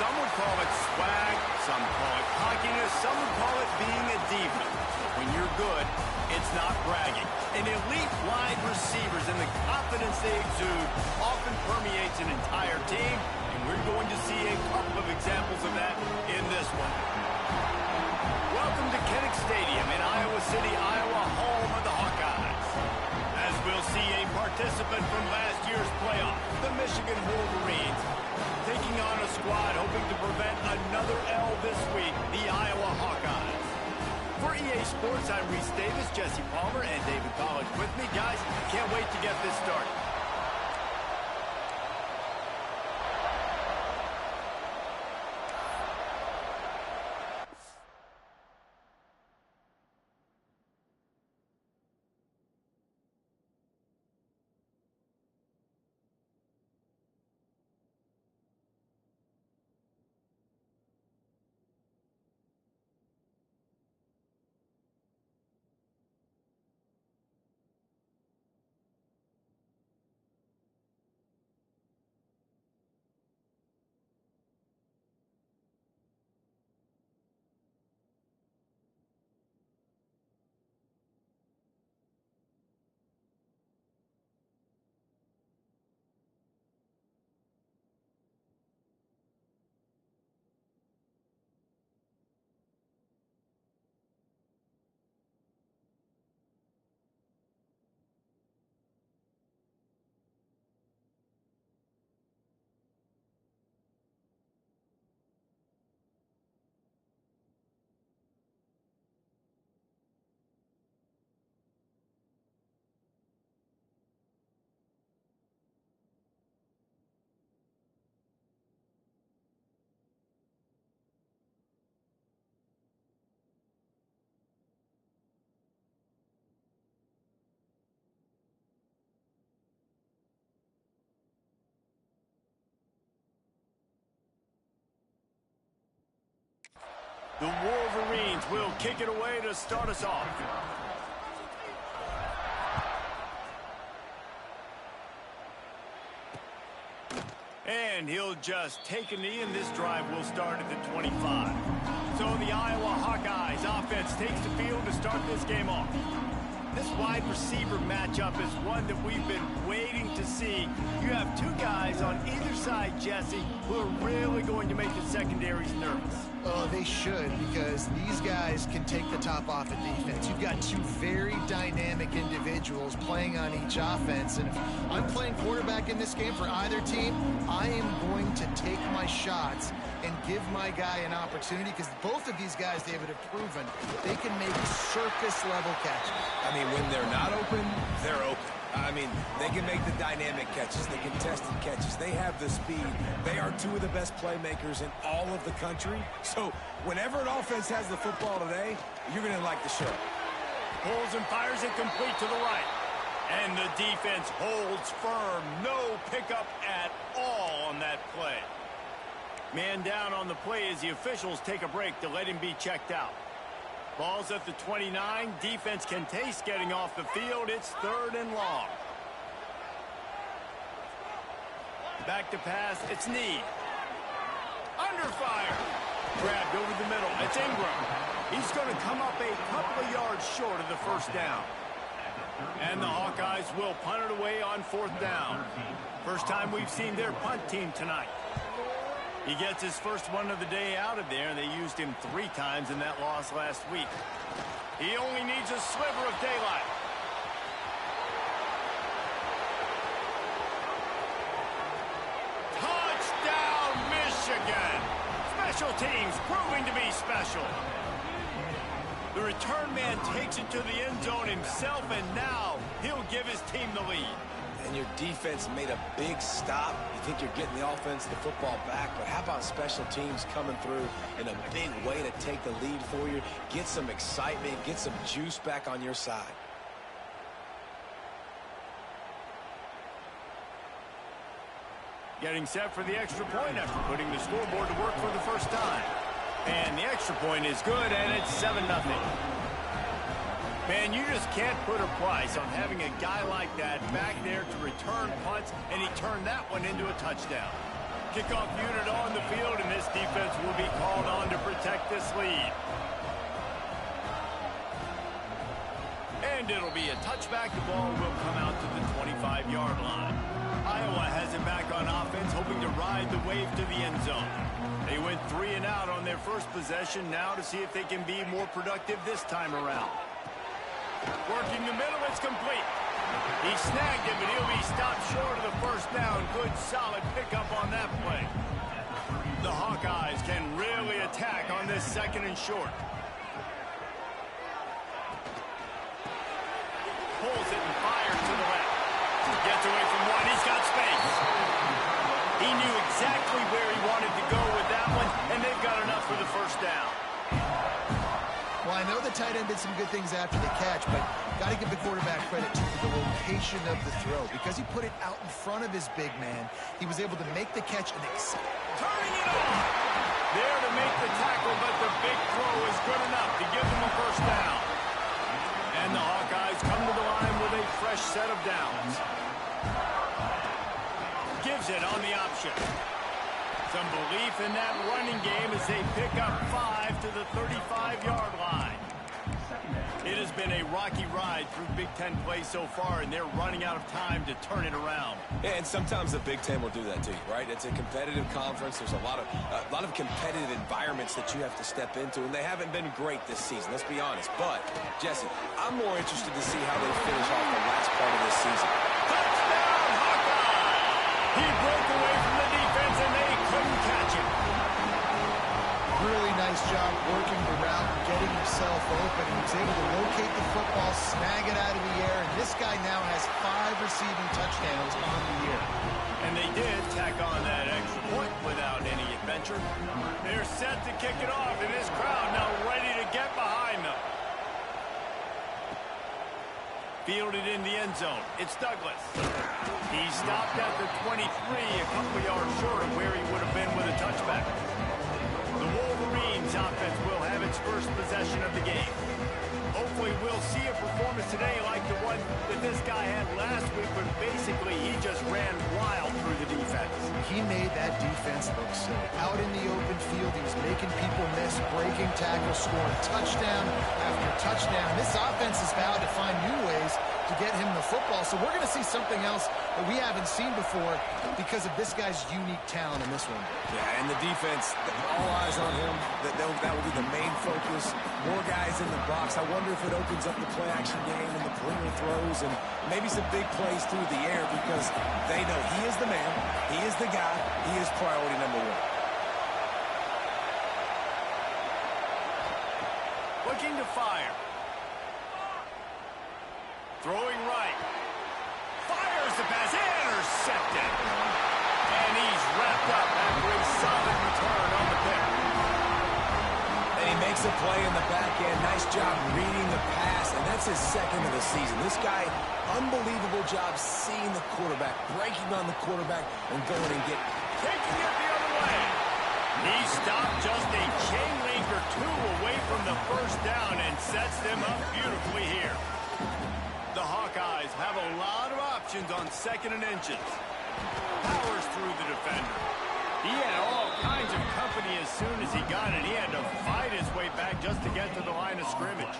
Some would call it swag, some call it cockiness, some would call it being a diva. When you're good, it's not bragging. And elite wide receivers and the confidence they exude often permeates an entire team, and we're going to see a couple of examples of that in this one. Welcome to Kinnick Stadium in Iowa City, Iowa, home of the Hawkeyes. As we'll see a participant from last year's playoff, the Michigan Wolverines, taking on a squad hoping to prevent another L this week, the Iowa Hawkeyes. For EA Sports, I'm Reese Davis, Jesse Palmer, and David College with me. Guys, can't wait to get this started. The Wolverines will kick it away to start us off. And he'll just take a knee, and this drive will start at the 25. So the Iowa Hawkeyes offense takes the field to start this game off. This wide receiver matchup is one that we've been waiting to see. You have two guys on either side, Jesse, who are really going to make the secondaries nervous. Oh, they should, because these guys can take the top off of defense. You've got two very dynamic individuals playing on each offense, and if I'm playing quarterback in this game for either team, I am going to take my shots and give my guy an opportunity, because both of these guys, David, have proven they can make circus-level catches. I mean, when they're not open, they're open. I mean, they can make the dynamic catches. They can contested catches. They have the speed. They are two of the best playmakers in all of the country. So whenever an offense has the football today, you're going to like the show. Pulls and fires it complete to the right. And the defense holds firm. No pickup at all on that play. Man down on the play as the officials take a break to let him be checked out. Ball's at the 29. Defense can taste getting off the field. It's 3rd and long. Back to pass. It's Need. Under fire. Grabbed over the middle. It's Ingram. He's going to come up a couple of yards short of the first down. And the Hawkeyes will punt it away on 4th down. First time we've seen their punt team tonight. He gets his first one of the day out of there. They used him 3 times in that loss last week. He only needs a sliver of daylight. Touchdown, Michigan! Special teams proving to be special. The return man takes it to the end zone himself, and now he'll give his team the lead. And your defense made a big stop. You think you're getting the offense, the football back, but how about special teams coming through in a big way to take the lead for you, get some excitement, get some juice back on your side. Getting set for the extra point after putting the scoreboard to work for the first time. And the extra point is good, and it's 7-0. Man, you just can't put a price on having a guy like that back there to return punts, and he turned that one into a touchdown. Kickoff unit on the field, and this defense will be called on to protect this lead. And it'll be a touchback. The ball will come out to the 25-yard line. Iowa has it back on offense, hoping to ride the wave to the end zone. They went 3 and out on their first possession, now to see if they can be more productive this time around. Working the middle, it's complete. He snagged it, but he'll be stopped short of the first down. Good, solid pickup on that play. The Hawkeyes can really attack on this 2nd and short. Pulls it and fires to the left. Gets away from one. He's got space. He knew exactly where he wanted to go with that one, and they've got enough for the first down. Well, I know the tight end did some good things after the catch, but got to give the quarterback credit to the location of the throw. Because he put it out in front of his big man, he was able to make the catch and turning it off. There to make the tackle, but the big throw is good enough to give them a first down. And the Hawkeyes come to the line with a fresh set of downs. Gives it on the option. Some belief in that running game as they pick up 5 to the 35-yard line. It has been a rocky ride through Big Ten play so far, and they're running out of time to turn it around. Yeah, and sometimes the Big Ten will do that to you, right? It's a competitive conference. There's a lot of competitive environments that you have to step into, and they haven't been great this season, let's be honest. But, Jesse, I'm more interested to see how they finish off the last part of this season. Touchdown, Hawkeye! He broke away from the defense, and they couldn't catch him. really nice job working the route and getting himself open. He was able to locate the football, snag it out of the air, and this guy now has 5 receiving touchdowns on the year. And they did tack on that extra point without any adventure. They're set to kick it off, and this crowd now ready to get behind them. Fielded in the end zone. It's Douglas. He stopped at the 23, a couple of yards short of where he would have been with a touchback. The Wolverines offense will have its first possession of the game. Hopefully we'll see a performance today like the one that this guy had last week, but basically he just ran wild through the defense. He made that defense look silly. Out in the open field, he was making people miss, breaking tackles, scoring touchdown after touchdown. This offense has vowed to find new ways to get him the football, so we're going to see something else that we haven't seen before because of this guy's unique talent in this one. Yeah, and the defense, all eyes on him. That will be the main focus. More guys in the box. I wonder if it opens up the play-action game and the perimeter throws and maybe some big plays through the air because they know he is the man, he is the guy, he is priority number 1. Looking to fire. Throwing right. Fires the pass. Intercepted. And he's wrapped up after a solid return on the pick. And he makes a play in the back end. Nice job reading the pass, and that's his second of the season. This guy, unbelievable job seeing the quarterback, breaking on the quarterback, and going and taking it the other way. He stopped just a chain link or 2 away from the first down and sets them up beautifully here. The Hawkeyes have a lot of options on 2nd and inches. Powers through the defender. He had all kinds of company as soon as he got it. He had to fight his way back just to get to the line of scrimmage.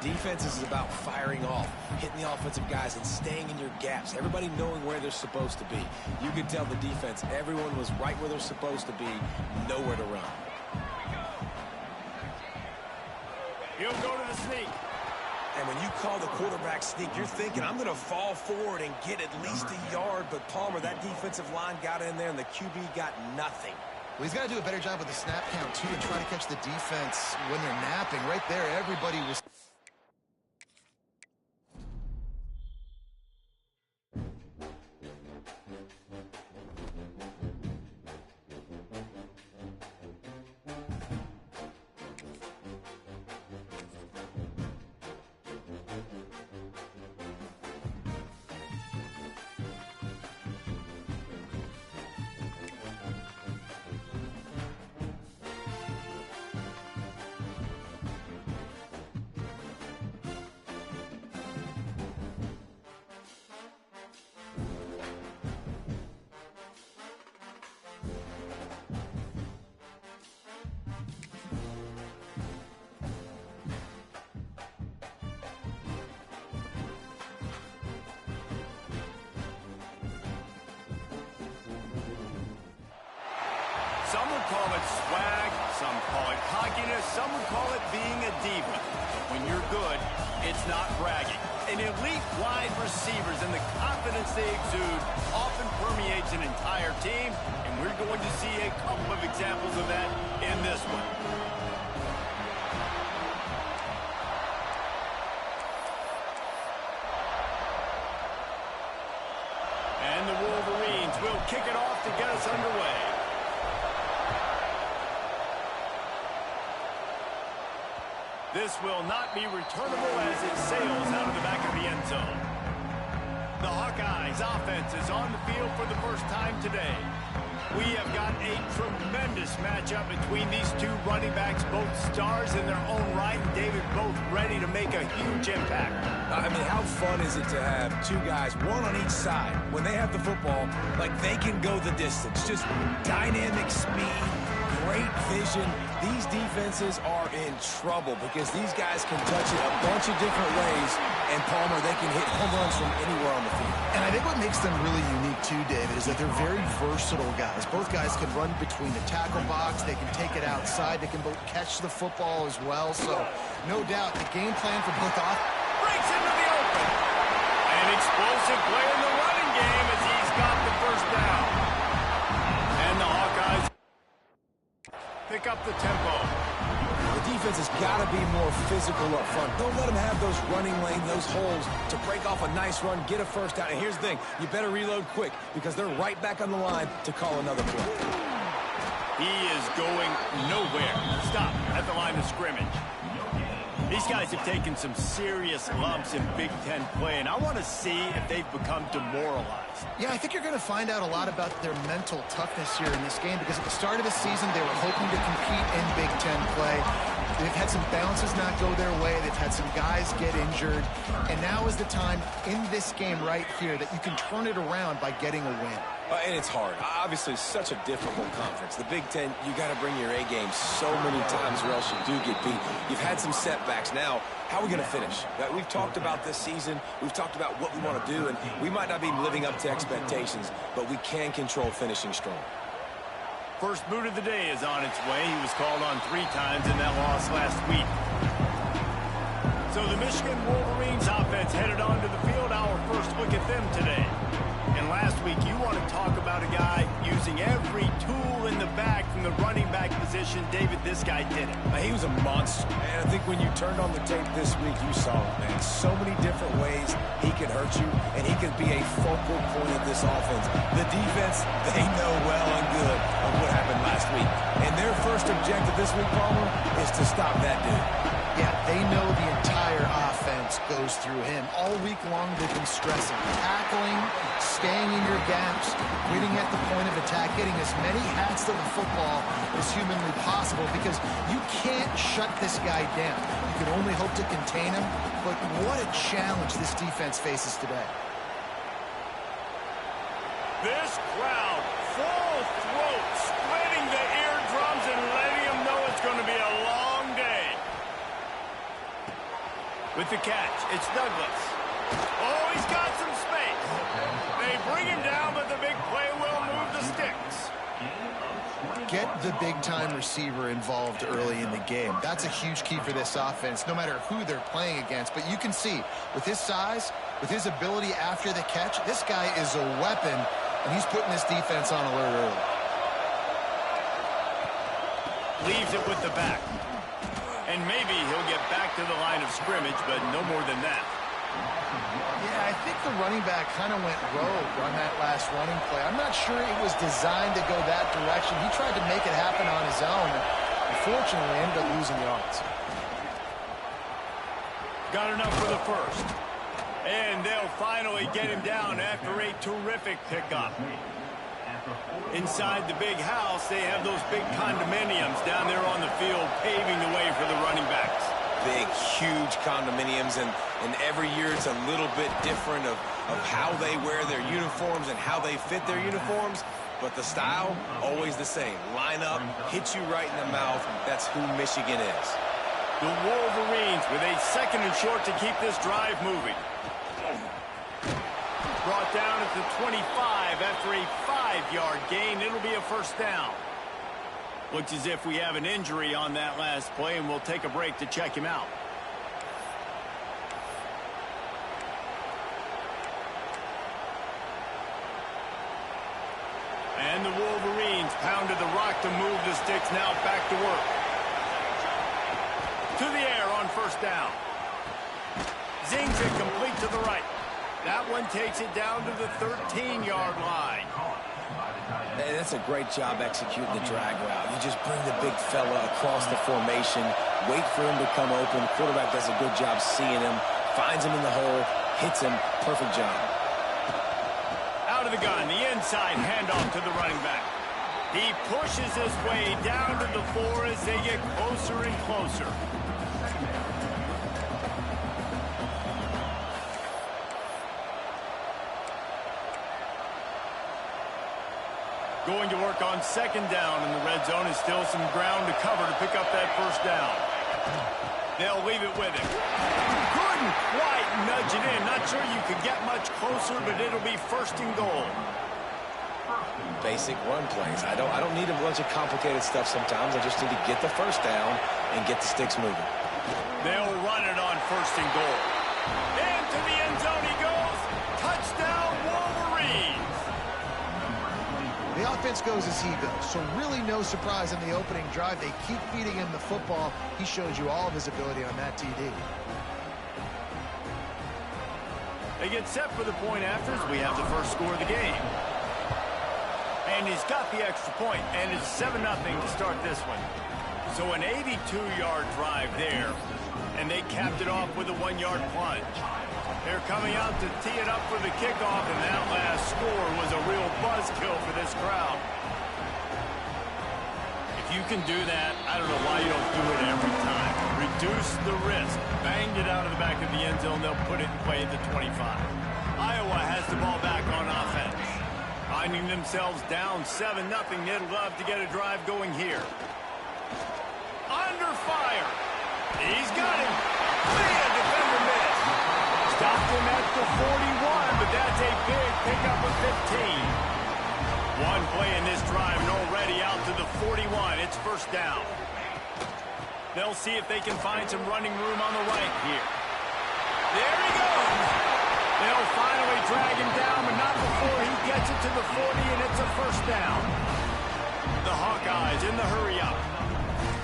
Defense is about firing off, hitting the offensive guys, and staying in your gaps. Everybody knowing where they're supposed to be. You could tell the defense, everyone was right where they're supposed to be, nowhere to run. He'll go to the sneak. And when you call the quarterback sneak, you're thinking, I'm going to fall forward and get at least a yard. But Palmer, that defensive line got in there, and the QB got nothing. Well, he's got to do a better job with the snap count, too, and try to catch the defense when they're napping. Right there, everybody was... call it swag, some call it cockiness, some would call it being a diva. But when you're good, it's not bragging. An elite wide receivers and the confidence they exude often permeates an entire team, and we're going to see a couple of examples of that in this one. And the Wolverines will kick it off to get us underway. This will not be returnable as it sails out of the back of the end zone. The Hawkeyes offense is on the field for the first time today. We have got a tremendous matchup between these two running backs, both stars in their own right, and David, both ready to make a huge impact. I mean, how fun is it to have two guys, one on each side, when they have the football, like they can go the distance. Just dynamic speed, great vision. These defenses are in trouble because these guys can touch it a bunch of different ways, and Palmer, they can hit home runs from anywhere on the field. And I think what makes them really unique too, David, is that they're very versatile guys. Both guys can run between the tackle box, they can take it outside, they can both catch the football as well. So no doubt the game plan for both breaks into the open. An explosive play in the running game as he's got the first down. And the Hawkeyes pick up the tempo. The defense has got to be more physical up front. Don't let them have those running lane, those holes to break off a nice run, get a first down. And here's the thing, you better reload quick because they're right back on the line to call another play. He is going nowhere. Stop at the line of scrimmage. These guys have taken some serious lumps in Big Ten play, and I want to see if they've become demoralized. Yeah, I think you're going to find out a lot about their mental toughness here in this game because at the start of the season, they were hoping to compete in Big Ten play. They've had some bounces not go their way. They've had some guys get injured. And now is the time in this game right here that you can turn it around by getting a win. And it's hard. Obviously, such a difficult conference. The Big Ten, you got to bring your A game so many times or else you do get beat. You've had some setbacks. Now, how are we going to finish? We've talked about this season. We've talked about what we want to do, and we might not be living up to expectations, but we can control finishing strong. First boot of the day is on its way. He was called on 3 times in that loss last week. So the Michigan Wolverines offense headed onto the field. Our first look at them today. And last week, you want to talk about a guy using every tool in the bag from the running back position. David, this guy did it. He was a monster. And I think when you turned on the tape this week, you saw it, man. So many different ways he could hurt you, and he could be a focal point of this offense. The defense, they know well and good of what happened last week. And their first objective this week, Palmer, is to stop that dude. Yeah, they know the entire offense goes through him. All week long, they've been stressing, tackling, staying in your gaps, winning at the point of attack, getting as many hats to the football as humanly possible because you can't shut this guy down. You can only hope to contain him, but what a challenge this defense faces today. This crowd, full throat, splitting the eardrums and letting them know it's going to be a long day. With the catch, it's Douglas. Oh, he's got some space. They bring him down, but the big play will move the sticks. Get the big-time receiver involved early in the game. That's a huge key for this offense, no matter who they're playing against. But you can see, with his size, with his ability after the catch, this guy is a weapon, and he's putting this defense on alert early. Leaves it with the back. And maybe he'll get back to the line of scrimmage, but no more than that. Yeah, I think the running back kind of went rogue on that last running play. I'm not sure it was designed to go that direction. He tried to make it happen on his own. Unfortunately, ended up losing yards. Got enough for the first. And they'll finally get him down after a terrific pickup. Inside the big house, they have those big condominiums down there on the field paving the way for the running backs. Big, huge condominiums, and every year it's a little bit different of how they wear their uniforms and how they fit their uniforms, but the style, always the same. Line up, hit you right in the mouth. That's who Michigan is. The Wolverines with a 2nd and short to keep this drive moving. Brought down at the 25 after a 5-yard gain. It'll be a first down. Looks as if we have an injury on that last play, and we'll take a break to check him out. And the Wolverines pounded the rock to move the sticks, now back to work. To the air on first down. Zings it complete to the right. That one takes it down to the 13-yard line. Hey, that's a great job executing the drag route. You just bring the big fella across the formation, wait for him to come open. Quarterback does a good job seeing him, finds him in the hole, hits him. Perfect job. Out of the gun, the inside handoff to the running back. He pushes his way down to the 4 as they get closer and closer. Going to work on second down in the red zone. Is still some ground to cover to pick up that first down. They'll leave it with him. Couldn't quite nudge it in. Not sure you could get much closer, but it'll be first and goal. Basic run plays. I don't need a bunch of complicated stuff sometimes. I just need to get the first down and get the sticks moving. They'll run it on first and goal. Into the end zone he goes. Touchdown, Wolverines. The offense goes as he goes, so really no surprise in the opening drive. They keep feeding him the football. He shows you all of his ability on that TD. They get set for the point after as we have the first score of the game. And he's got the extra point, and it's 7-0 to start this one. So an 82-yard drive there, and they capped it off with a 1-yard plunge. They're coming out to tee it up for the kickoff, and that last score was a real buzzkill for this crowd. If you can do that, I don't know why you don't do it every time. Reduce the risk. Banged it out of the back of the end zone. They'll put it in play at the 25. Iowa has the ball back on offense. Finding themselves down 7-0, they'd love to get a drive going here. Under fire. He's got him. Man, defender missed. Stopped him at the 41, but that's a big pickup of 15. One play in this drive and already out to the 41. It's first down. They'll see if they can find some running room on the right here. There he goes. They'll finally drag him down, but not before he gets it to the 40, and it's a first down. The Hawkeyes in the hurry-up.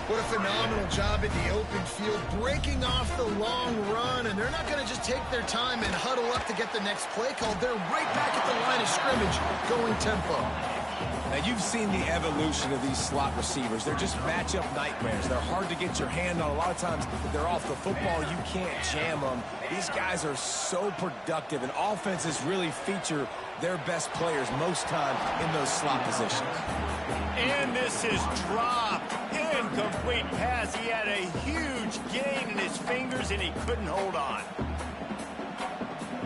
What a phenomenal job in the open field, breaking off the long run, and they're not going to just take their time and huddle up to get the next play called. They're right back at the line of scrimmage, going tempo. Now, you've seen the evolution of these slot receivers. They're just matchup nightmares. They're hard to get your hand on. A lot of times, they're off the football. You can't jam them. These guys are so productive, and offenses really feature their best players most time in those slot positions. And this is dropped. Incomplete pass. He had a huge gain in his fingers, and he couldn't hold on.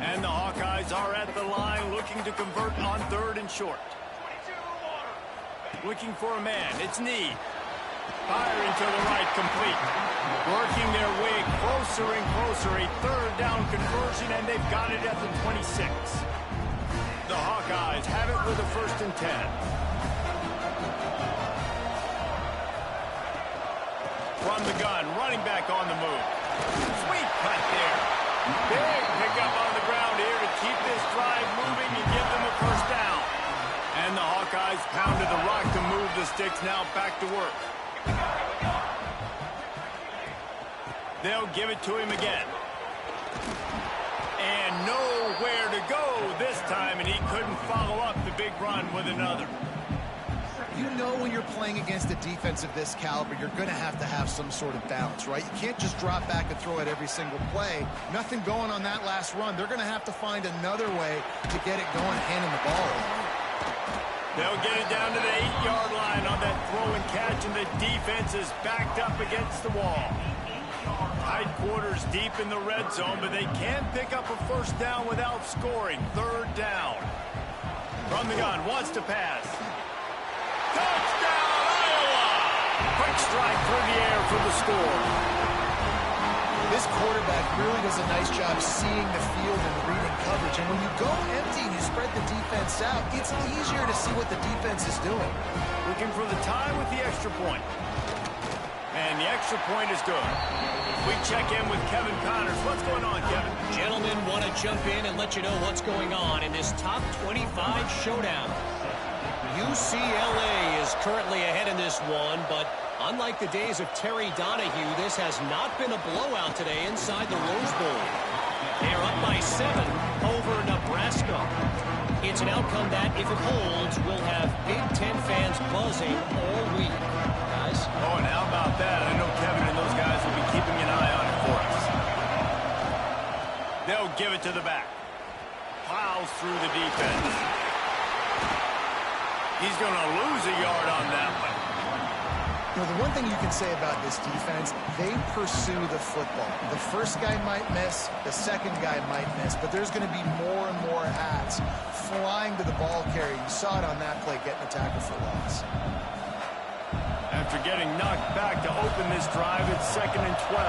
And the Hawkeyes are at the line looking to convert on third and short. Looking for a man. It's Need. Firing to the right, complete. Working their way closer and closer. A third down conversion, and they've got it at the 26. The Hawkeyes have it with a first and 10. From the gun, running back on the move. Sweet cut there. Big pickup on the ground here to keep this drive moving and give them a first down. And the Hawkeyes pounded the rock to move the sticks, now back to work. They'll give it to him again. And nowhere to go this time, and he couldn't follow up the big run with another. You know when you're playing against a defense of this caliber, you're going to have some sort of balance, right? You can't just drop back and throw it every single play. Nothing going on that last run. They're going to have to find another way to get it going, handing the ball over. They'll get it down to the 8-yard line on that throw and catch, and the defense is backed up against the wall. Tight quarters deep in the red zone, but they can pick up a first down without scoring. Third down. From the gun, wants to pass. Touchdown, Iowa! Quick strike through the air for the score. This quarterback really does a nice job seeing the field and reading coverage. And when you go empty and you spread the defense out, it's easier to see what the defense is doing. Looking for the tie with the extra point. And the extra point is good. We check in with Kevin Connors. What's going on, Kevin? Gentlemen, want to jump in and let you know what's going on in this top 25 showdown. UCLA is currently ahead in this one, but unlike the days of Terry Donahue, this has not been a blowout today inside the Rose Bowl. They are up by 7 over Nebraska. It's an outcome that, if it holds, will have Big Ten fans buzzing all week. Guys? Oh, and how about that? I know Kevin and those guys will be keeping an eye on it for us. They'll give it to the back. Plows through the defense. He's going to lose a yard on that one. You know, the one thing you can say about this defense, they pursue the football. The first guy might miss, the second guy might miss, but there's going to be more and more hats flying to the ball carrier. You saw it on that play, getting a tackle for loss. After getting knocked back to open this drive, it's 2nd and 12.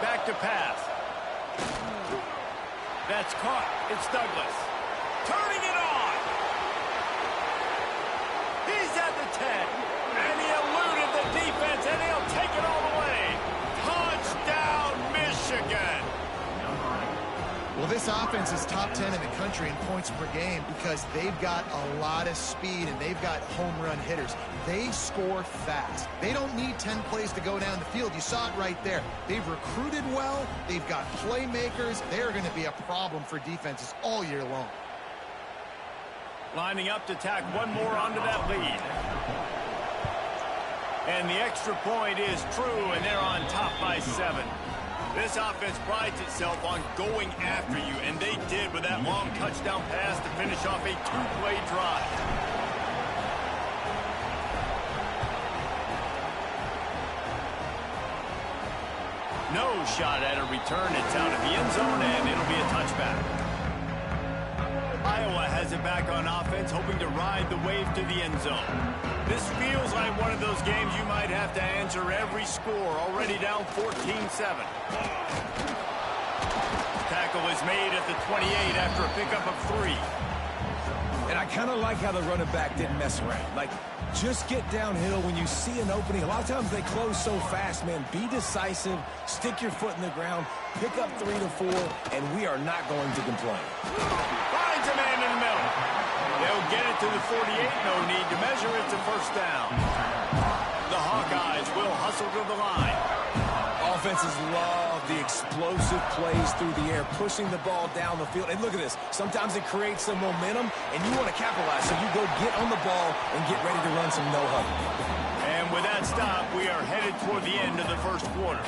Back to pass. That's caught. It's Douglas. Turning it on. He's at the 10. And he eluded the defense, and he'll take it all the way. Touchdown, Michigan. Well, this offense is top 10 in the country in points per game because they've got a lot of speed and they've got home run hitters. They score fast. They don't need 10 plays to go down the field. You saw it right there. They've recruited well. They've got playmakers. They're going to be a problem for defenses all year long. Lining up to tack one more onto that lead. And the extra point is true, and they're on top by 7. This offense prides itself on going after you, and they did with that long touchdown pass to finish off a 2-play drive. No shot at a return. It's out of the end zone, and it'll be a touchback. Iowa has it back on offense, hoping to ride the wave to the end zone. This feels like one of those games you might have to answer every score, already down 14-7. Tackle is made at the 28 after a pickup of 3. And I kind of like how the running back didn't mess around. Like, just get downhill when you see an opening. A lot of times they close so fast, man. Be decisive, stick your foot in the ground, pick up 3 to 4, and we are not going to complain. Finds a man in the middle. They'll get it to the 48. No need to measure. It's a first down. The Hawkeyes will hustle to the line. Offenses love the explosive plays through the air, pushing the ball down the field. And look at this. Sometimes it creates some momentum, and you want to capitalize. So you go get on the ball and get ready to run some no-huddle. And with that stop, we are headed toward the end of the first quarter.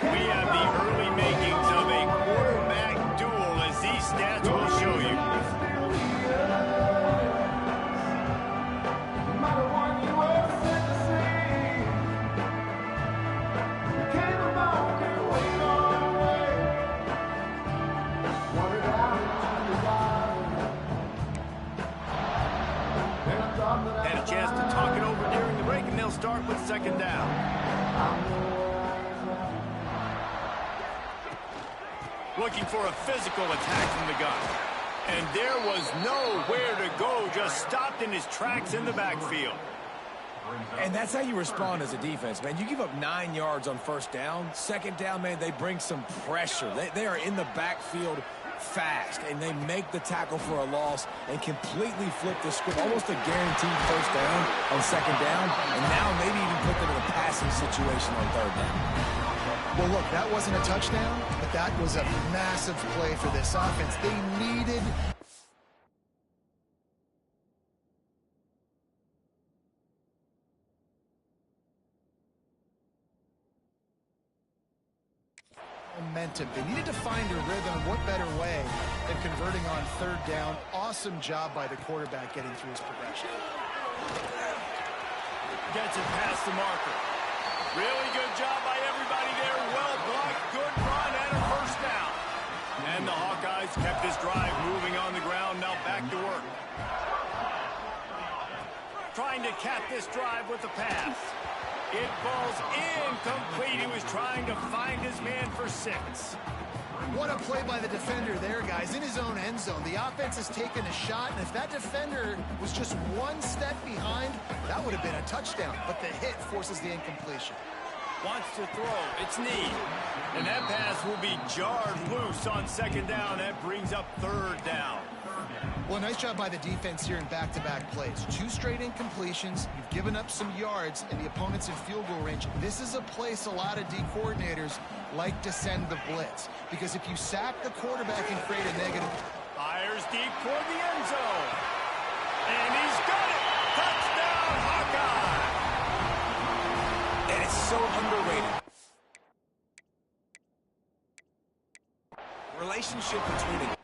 We have the early makings of a quarterback duel, as these stats will show you. Had a chance to talk it over during the break, and they'll start with 2nd down. Looking for a physical attack from the gun. And there was nowhere to go, just stopped in his tracks in the backfield. And that's how you respond as a defense, man. You give up 9 yards on 1st down. 2nd down, man, they bring some pressure. They are in the backfield fast, and they make the tackle for a loss and completely flip the script. Almost a guaranteed 1st down on 2nd down, and now maybe even put them in a passing situation on 3rd down. Well, look, that wasn't a touchdown, but that was a massive play for this offense. They needed momentum. They needed to find a rhythm. What better way than converting on 3rd down? Awesome job by the quarterback getting through his progression. Gets it past the marker. Really good job by everybody there. Well blocked, good run, and a 1st down. And the Hawkeyes kept this drive moving on the ground. Now back to work. Trying to cap this drive with a pass. It falls incomplete. He was trying to find his man for 6. What a play by the defender there, guys. In his own end zone, the offense has taken a shot, and if that defender was just one step behind, that would have been a touchdown. But the hit forces the incompletion. Wants to throw. It's need. And that pass will be jarred loose on 2nd down. That brings up 3rd down. Well, nice job by the defense here in back-to-back plays. 2 straight incompletions. You've given up some yards, and the opponent's in field goal range. This is a place a lot of D coordinators like to send the blitz, because if you sack the quarterback and create a negative... Fires deep toward the end zone. And he's got it. Touchdown, Hawkeye. And it's so underrated. Relationship between a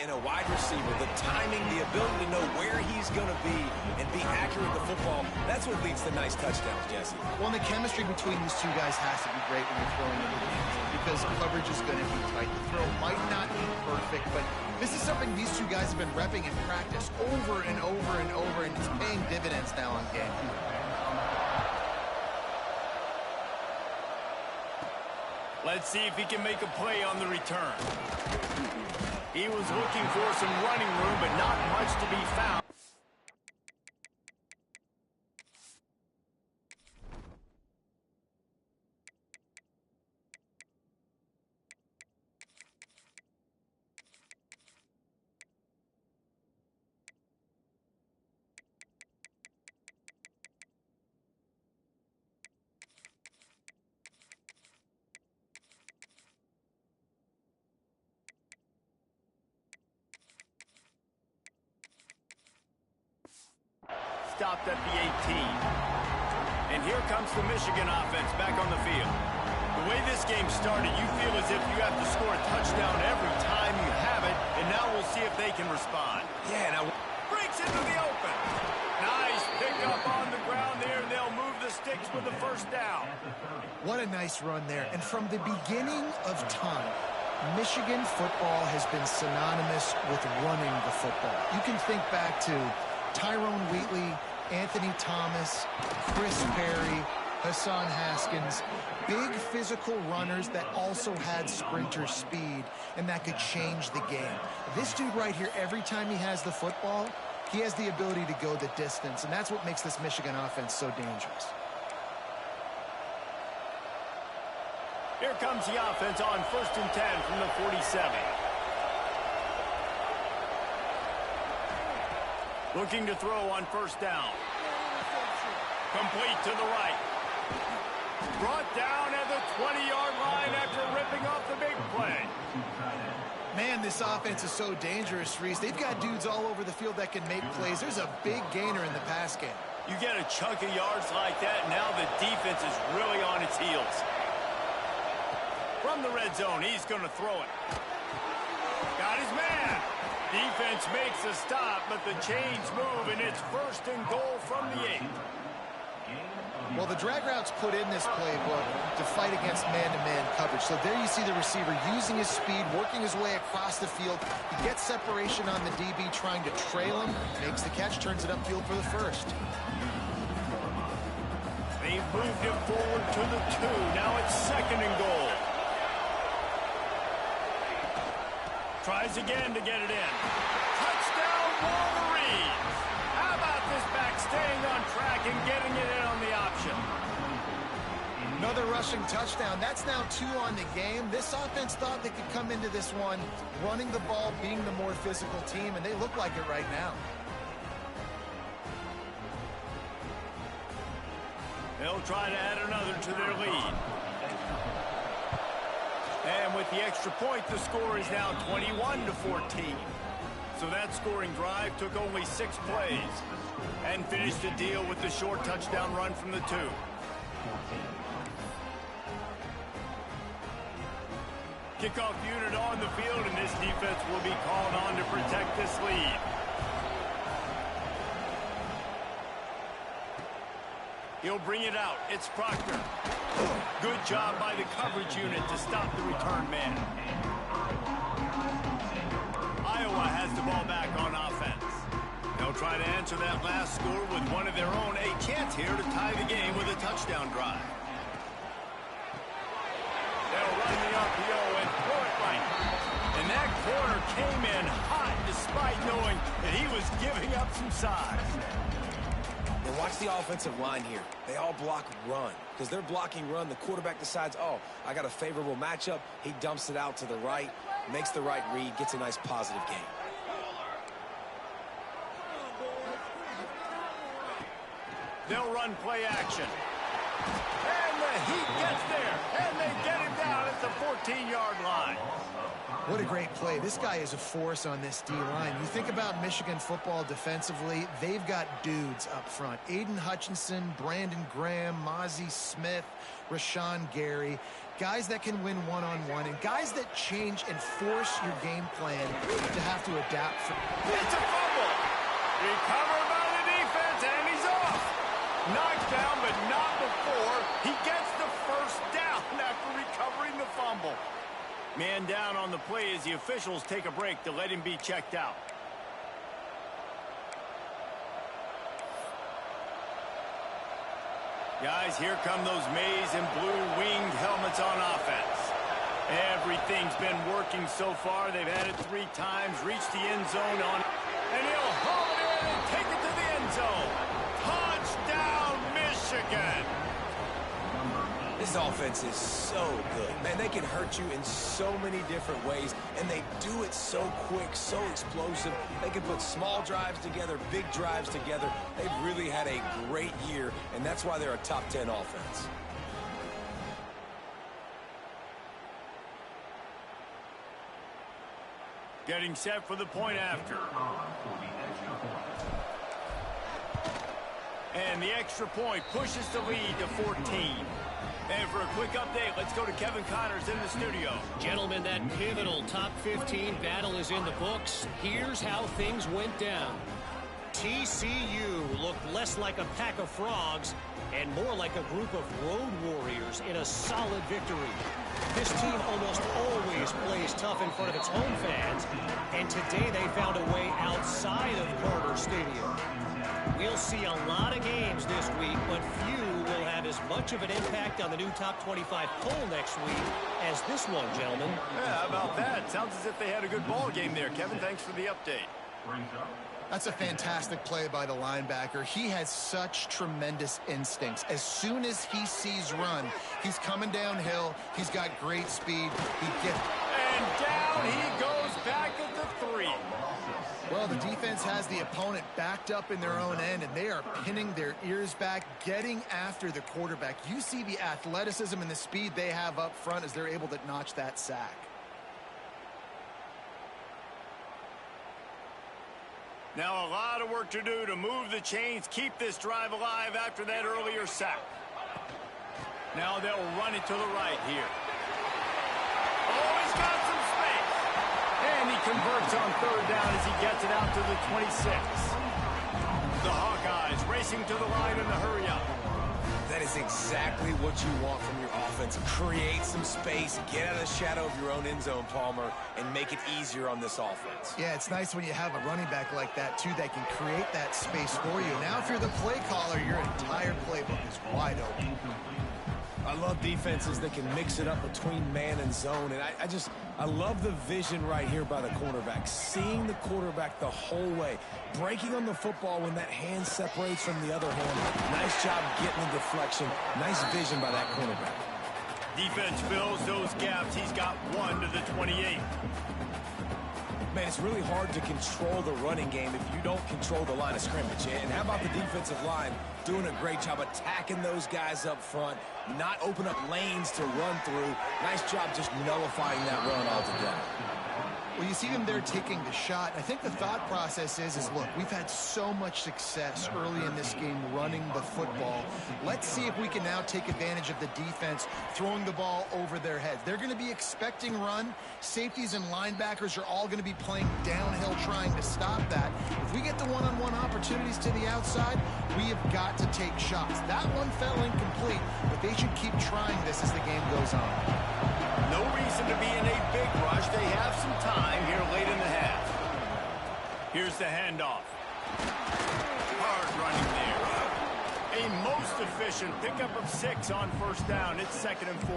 in a wide receiver, the timing, the ability to know where he's going to be and be accurate with the football, that's what leads to nice touchdowns, Jesse. Well, the chemistry between these two guys has to be great when you're throwing into the end zone, because coverage is going to be tight. The throw might not be perfect, but this is something these two guys have been repping in practice over and over and over, and it's paying dividends now on game. Let's see if he can make a play on the return. He was looking for some running room, but not much to be found. Stopped at the 18. And here comes the Michigan offense back on the field. The way this game started, you feel as if you have to score a touchdown every time you have it, and now we'll see if they can respond. Yeah, now Breaks into the open. Nice pickup on the ground there. They'll move the sticks with the 1st down. What a nice run there. And from the beginning of time, Michigan football has been synonymous with running the football. You can think back to Tyrone Wheatley, Anthony Thomas, Chris Perry, Hassan Haskins, big physical runners that also had sprinter speed, and that could change the game. This dude right here, every time he has the football, he has the ability to go the distance, and that's what makes this Michigan offense so dangerous. Here comes the offense on 1st and 10 from the 47. Looking to throw on 1st down. Complete to the right. Brought down at the 20-yard line after ripping off the big play. Man, this offense is so dangerous, Reese. They've got dudes all over the field that can make plays. There's a big gainer in the pass game. You get a chunk of yards like that, now the defense is really on its heels. From the red zone, he's going to throw it. Got his man. Defense makes a stop, but the chains move, and it's 1st and goal from the 8. Well, the drag routes put in this playbook to fight against man-to-man coverage. So there you see the receiver using his speed, working his way across the field. He gets separation on the DB, trying to trail him, makes the catch, turns it upfield for the 1st. They've moved it forward to the 2. Now it's 2nd and goal. Tries again to get it in. Touchdown, Wolverines! How about this back staying on track and getting it in on the option? Another rushing touchdown. That's now 2 on the game. This offense thought they could come into this one running the ball, being the more physical team, and they look like it right now. They'll try to add another to their lead. And with the extra point, the score is now 21-14. So that scoring drive took only 6 plays and finished the deal with the short touchdown run from the 2. Kickoff unit on the field, and this defense will be called on to protect this lead. He'll bring it out. It's Proctor. Good job by the coverage unit to stop the return man. Iowa has the ball back on offense. They'll try to answer that last score with one of their own. A chance here to tie the game with a touchdown drive. They'll run the RPO and throw it right. And that corner came in hot despite knowing that he was giving up some size. And watch the offensive line here. They all block run. Because they're blocking run, the quarterback decides, oh, I got a favorable matchup. He dumps it out to the right, makes the right read, gets a nice positive gain. They'll run play action. And the Heat gets there. And they get him down at the 14-yard line. What a great play. This guy is a force on this D-line. You think about Michigan football defensively, they've got dudes up front. Aiden Hutchinson, Brandon Graham, Mozzie Smith, Rashawn Gary. Guys that can win one-on-one and guys that change and force your game plan to have to adapt. It's a fumble. Recovered by the defense, and he's off. Knocked down, but not before he gets the first down after recovering the fumble. Man down on the play as the officials take a break to let him be checked out. Guys, here come those maize and blue winged helmets on offense. Everything's been working so far. They've had it 3 times, reached the end zone on it, and he'll haul it in and take it to the end zone. Touchdown, Michigan! This offense is so good. Man, they can hurt you in so many different ways, and they do it so quick, so explosive. They can put small drives together, big drives together. They've really had a great year, and that's why they're a top 10 offense. Getting set for the point after. And the extra point pushes the lead to 14. And for a quick update, let's go to Kevin Connors in the studio. Gentlemen, that pivotal top 15 battle is in the books. Here's how things went down. TCU looked less like a pack of frogs and more like a group of road warriors in a solid victory. This team almost always plays tough in front of its home fans, and today they found a way outside of Carter Stadium. We'll see a lot of games this week, but few will have as much of an impact on the new top 25 poll next week as this one, gentlemen. Yeah, how about that? Sounds as if they had a good ball game there. Kevin, thanks for the update. That's a fantastic play by the linebacker. He has such tremendous instincts. As soon as he sees run, he's coming downhill. He's got great speed. He gets... And down he goes back at the 3. Well, the defense has the opponent backed up in their own end, and they are pinning their ears back, getting after the quarterback. You see the athleticism and the speed they have up front as they're able to notch that sack. Now a lot of work to do to move the chains, keep this drive alive after that earlier sack. Now they'll run it to the right here. Oh, he's got some space. And he converts on 3rd down as he gets it out to the 26. The Hawkeyes racing to the line in the hurry up. That is exactly what you want from your offense. Create some space, get out of the shadow of your own end zone, Palmer, and make it easier on this offense. Yeah, it's nice when you have a running back like that, too, that can create that space for you. Now, if you're the play caller, your entire playbook is wide open. I love defenses that can mix it up between man and zone, and I love the vision right here by the cornerback, seeing the quarterback the whole way, breaking on the football when that hand separates from the other hand. Nice job getting the deflection. Nice vision by that cornerback. Defense fills those gaps. He's got 1 to the 28. Man, it's really hard to control the running game if you don't control the line of scrimmage. And how about the defensive line doing a great job attacking those guys up front, not open up lanes to run through. Nice job just nullifying that run altogether. Well, you see them there taking the shot. I think the thought process is look, we've had so much success early in this game running the football. Let's see if we can now take advantage of the defense throwing the ball over their heads. They're going to be expecting run. Safeties and linebackers are all going to be playing downhill trying to stop that. If we get the one-on-one opportunities to the outside, we have got to take shots. That one fell incomplete, but they should keep trying this as the game goes on. No reason to be in a big rush. They have some time here late in the half. Here's the handoff. Hard running there. A most efficient pickup of 6 on first down. It's 2nd and 4.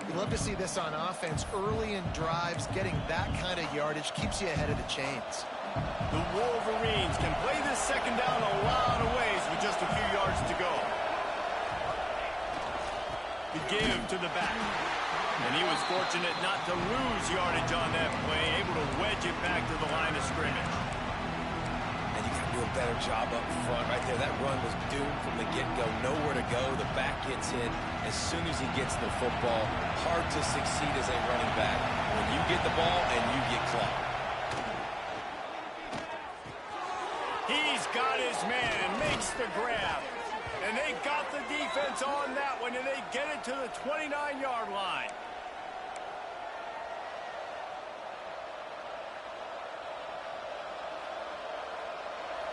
You love to see this on offense. Early in drives, getting that kind of yardage keeps you ahead of the chains. The Wolverines can play this 2nd down a lot of ways with just a few yards to go. The give to the back. And he was fortunate not to lose yardage on that play, able to wedge it back to the line of scrimmage. And you got to do a better job up front. Right there, that run was doomed from the get-go. Nowhere to go. The back gets hit as soon as he gets the football. Hard to succeed as a running back when you get the ball and you get clocked. He's got his man, makes the grab. And they got the defense on that one, and they get it to the 29-yard line.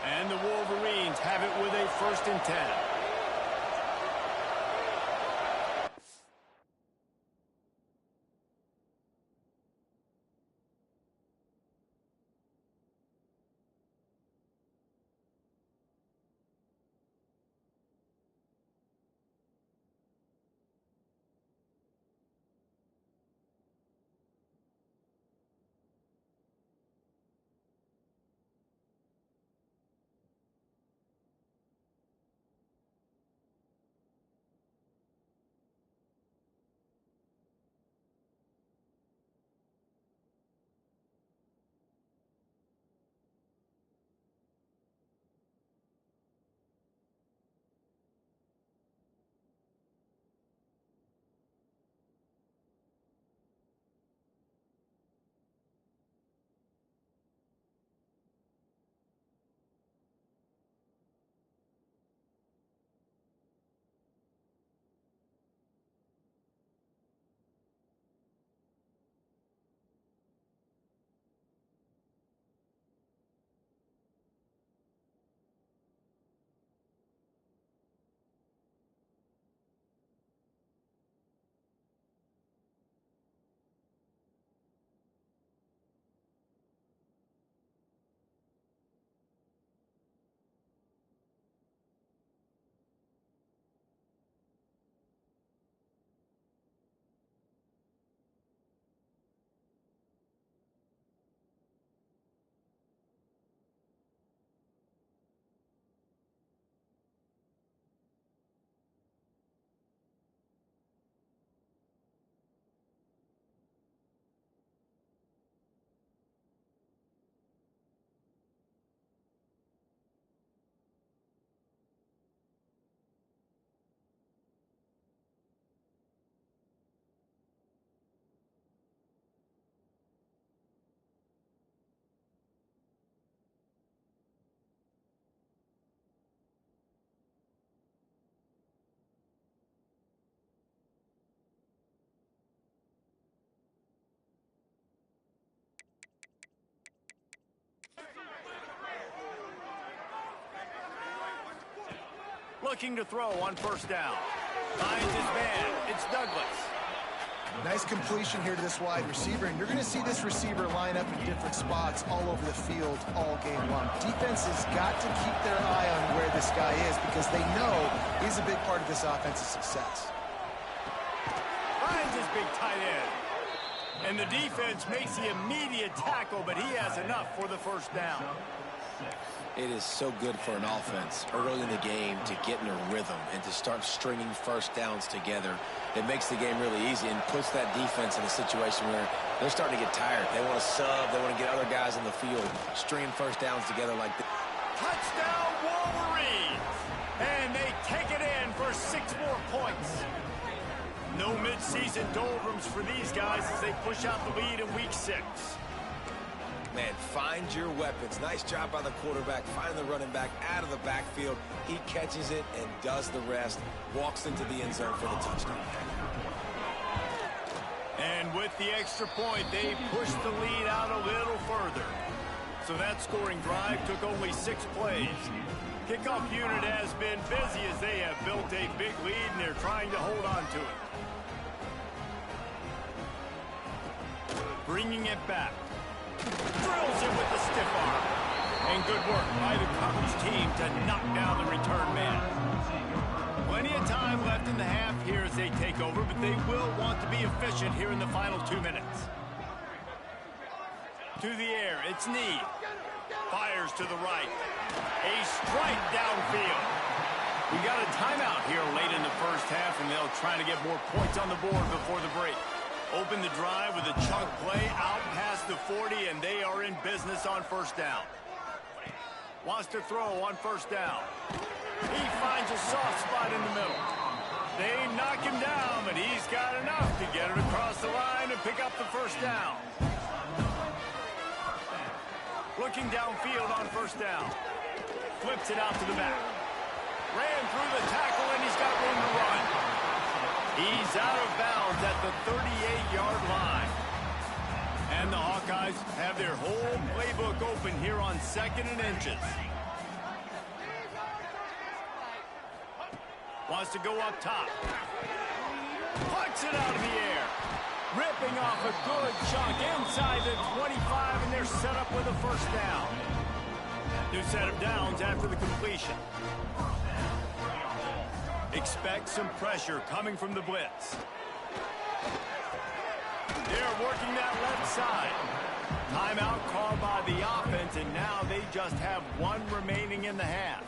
And the Wolverines have it with a 1st and 10. Looking to throw on first down. Finds his man. It's Douglas. Nice completion here to this wide receiver, and you're going to see this receiver line up in different spots all over the field all game long. Defense has got to keep their eye on where this guy is because they know he's a big part of this offensive success. Finds his big tight end. And the defense makes the immediate tackle, but he has enough for the first down. It is so good for an offense early in the game to get in a rhythm and to start stringing first downs together. It makes the game really easy and puts that defense in a situation where they're starting to get tired. They want to sub. They want to get other guys in the field, stringing first downs together like this. Touchdown, Wolverines! And they take it in for 6 more points. No mid-season doldrums for these guys as they push out the lead in week 6. Man, find your weapons. Nice job by the quarterback. Find the running back out of the backfield. He catches it and does the rest. Walks into the end zone for the touchdown. And with the extra point, they pushed the lead out a little further. So that scoring drive took only 6 plays. Kickoff unit has been busy as they have built a big lead and they're trying to hold on to it. Bringing it back. Drills him with the stiff arm. And good work by the coverage team to knock down the return man. Plenty of time left in the half here as they take over, but they will want to be efficient here in the final 2 minutes. To the air, it's Need. Fires to the right. A strike downfield. We got a timeout here late in the first half, and they'll try to get more points on the board before the break. Open the drive with a chunk play out past the 40, and they are in business on first down. Wants to throw on first down. He finds a soft spot in the middle. They knock him down, but he's got enough to get it across the line and pick up the first down. Looking downfield on first down. Flips it out to the back. Ran through the tackle, and he's got room to run. He's out of bounds at the 38-yard line. And the Hawkeyes have their whole playbook open here on 2nd and inches. Wants to go up top. Puts it out of the air. Ripping off a good chunk inside the 25, and they're set up with a first down. New set of downs after the completion. Expect some pressure coming from the blitz. They're working that left side. Timeout called by the offense, and now they just have 1 remaining in the half.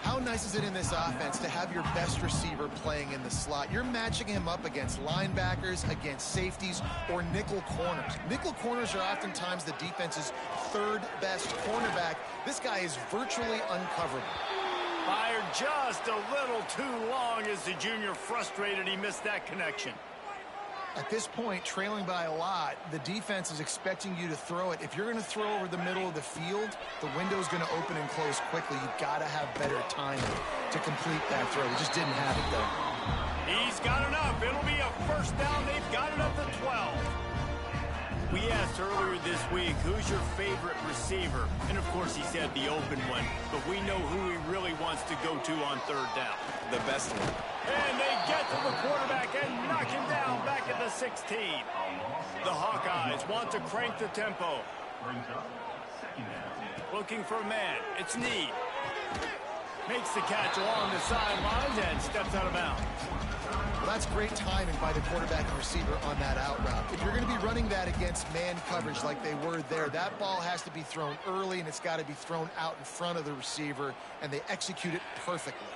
How nice is it in this offense to have your best receiver playing in the slot? You're matching him up against linebackers, against safeties, or nickel corners. Nickel corners are oftentimes the defense's 3rd best cornerback. This guy is virtually uncoverable. Fired just a little too long as the junior frustrated he missed that connection. At this point, trailing by a lot, the defense is expecting you to throw it. If you're going to throw over the middle of the field, the window's going to open and close quickly. You've got to have better timing to complete that throw. He just didn't have it, though. He's got enough. It'll be a first down. They've got it up to 12. We asked earlier this week, who's your favorite receiver? And, of course, he said the open one. But we know who he really wants to go to on 3rd down. The best one. And they get to the quarterback and knock him down back at the 16. The Hawkeyes want to crank the tempo. Looking for a man. It's Need. Makes the catch along the sidelines and steps out of bounds. Well, that's great timing by the quarterback and receiver on that out route. If you're going to be running that against man coverage like they were there, that ball has to be thrown early, and it's got to be thrown out in front of the receiver, and they execute it perfectly.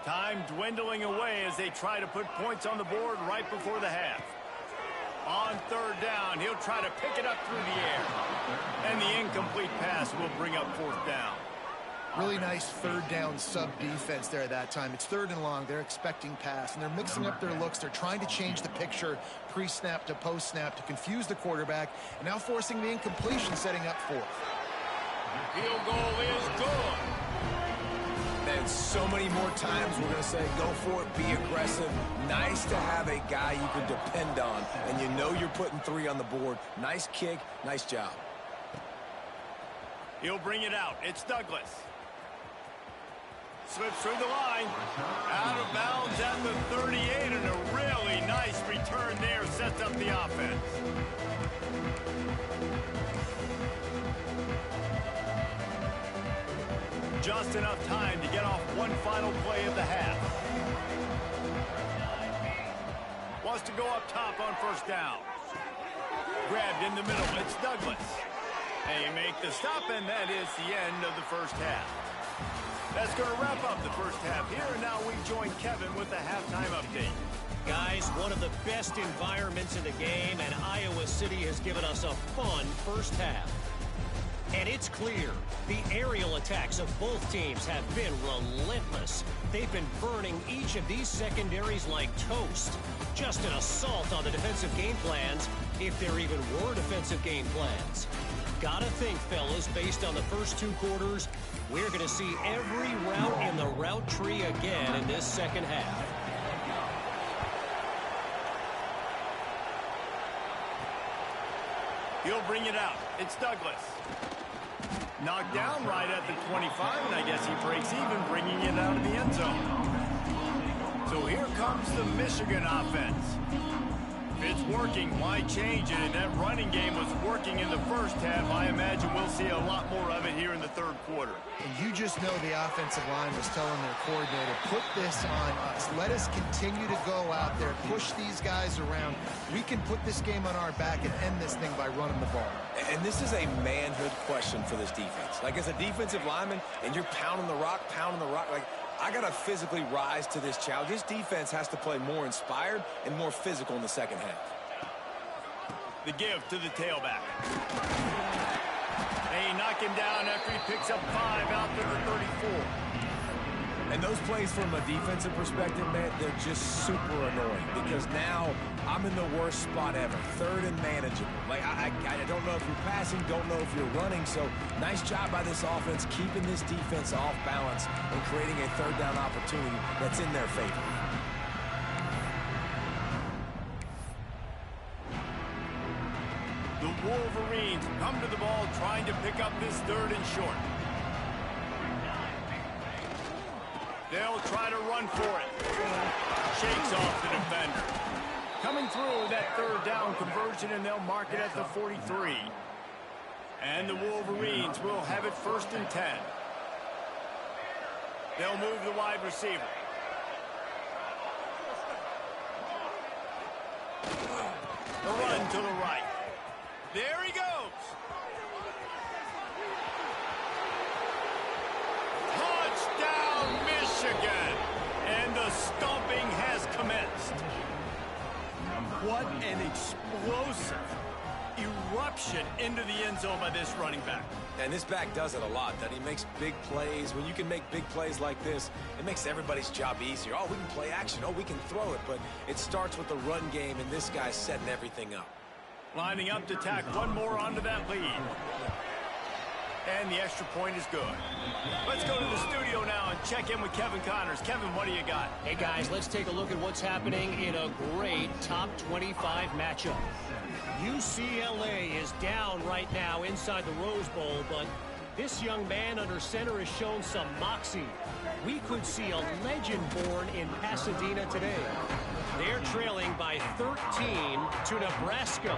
Time dwindling away as they try to put points on the board right before the half. On 3rd down, he'll try to pick it up through the air. And the incomplete pass will bring up 4th down. Really nice 3rd down sub-defense there that time. It's 3rd and long. They're expecting pass, and they're mixing up their looks. They're trying to change the picture pre-snap to post-snap to confuse the quarterback, and now forcing the incompletion, setting up 4th. Field goal is good. And so many more times we're going to say, go for it, be aggressive. Nice to have a guy you can depend on, and you know you're putting 3 on the board. Nice kick, nice job. He'll bring it out. It's Douglas. Slips through the line. Out of bounds at the 38, and a really nice return there sets up the offense. Just enough time to get off one final play of the half. Wants to go up top on first down. Grabbed in the middle. It's Douglas. They make the stop, and that is the end of the first half. That's going to wrap up the first half here, and now we join Kevin with the halftime update. Guys, one of the best environments in the game, and Iowa City has given us a fun first half. And it's clear, the aerial attacks of both teams have been relentless. They've been burning each of these secondaries like toast. Just an assault on the defensive game plans, if there even were defensive game plans. Gotta think, fellas, based on the first 2 quarters, we're going to see every route in the route tree again in this second half. He'll bring it out. It's Douglas. Knocked down right at the 25, and I guess he breaks even, bringing it out of the end zone. So here comes the Michigan offense. If it's working, why change it? And that running game was working in the first half. I imagine we'll see a lot more of it here in the third quarter. And you just know the offensive line was telling their coordinator, put this on us. Let us continue to go out there, push these guys around. We can put this game on our back and end this thing by running the ball. And this is a manhood question for this defense. Like, as a defensive lineman, and you're pounding the rock, like, I got to physically rise to this challenge. This defense has to play more inspired and more physical in the second half. The give to the tailback. They knock him down after he picks up 5 out to the 34. And those plays from a defensive perspective, man, they're just super annoying because now I'm in the worst spot ever. 3rd and manageable. Like, I don't know if you're passing, don't know if you're running. So nice job by this offense keeping this defense off balance and creating a 3rd down opportunity that's in their favor. The Wolverines come to the ball trying to pick up this 3rd and short. They'll try to run for it. Shakes off the defender. Coming through that 3rd down conversion, and they'll mark it at the 43. And the Wolverines will have it 1st and 10. They'll move the wide receiver. The run to the right. There he goes. Touchdown, Michigan. And the stomping has commenced. What an explosive eruption into the end zone by this running back. And this back does it a lot. That he makes big plays. When you can make big plays like this, it makes everybody's job easier. Oh, we can play action. Oh, we can throw it. But it starts with the run game, and this guy's setting everything up. Lining up to tack one more onto that lead. And the extra point is good. Let's go to the studio now and check in with Kevin Connors. Kevin, what do you got? Hey, guys, let's take a look at what's happening in a great top 25 matchup. UCLA is down right now inside the Rose Bowl, but this young man under center has shown some moxie. We could see a legend born in Pasadena today. They're trailing by 13 to Nebraska.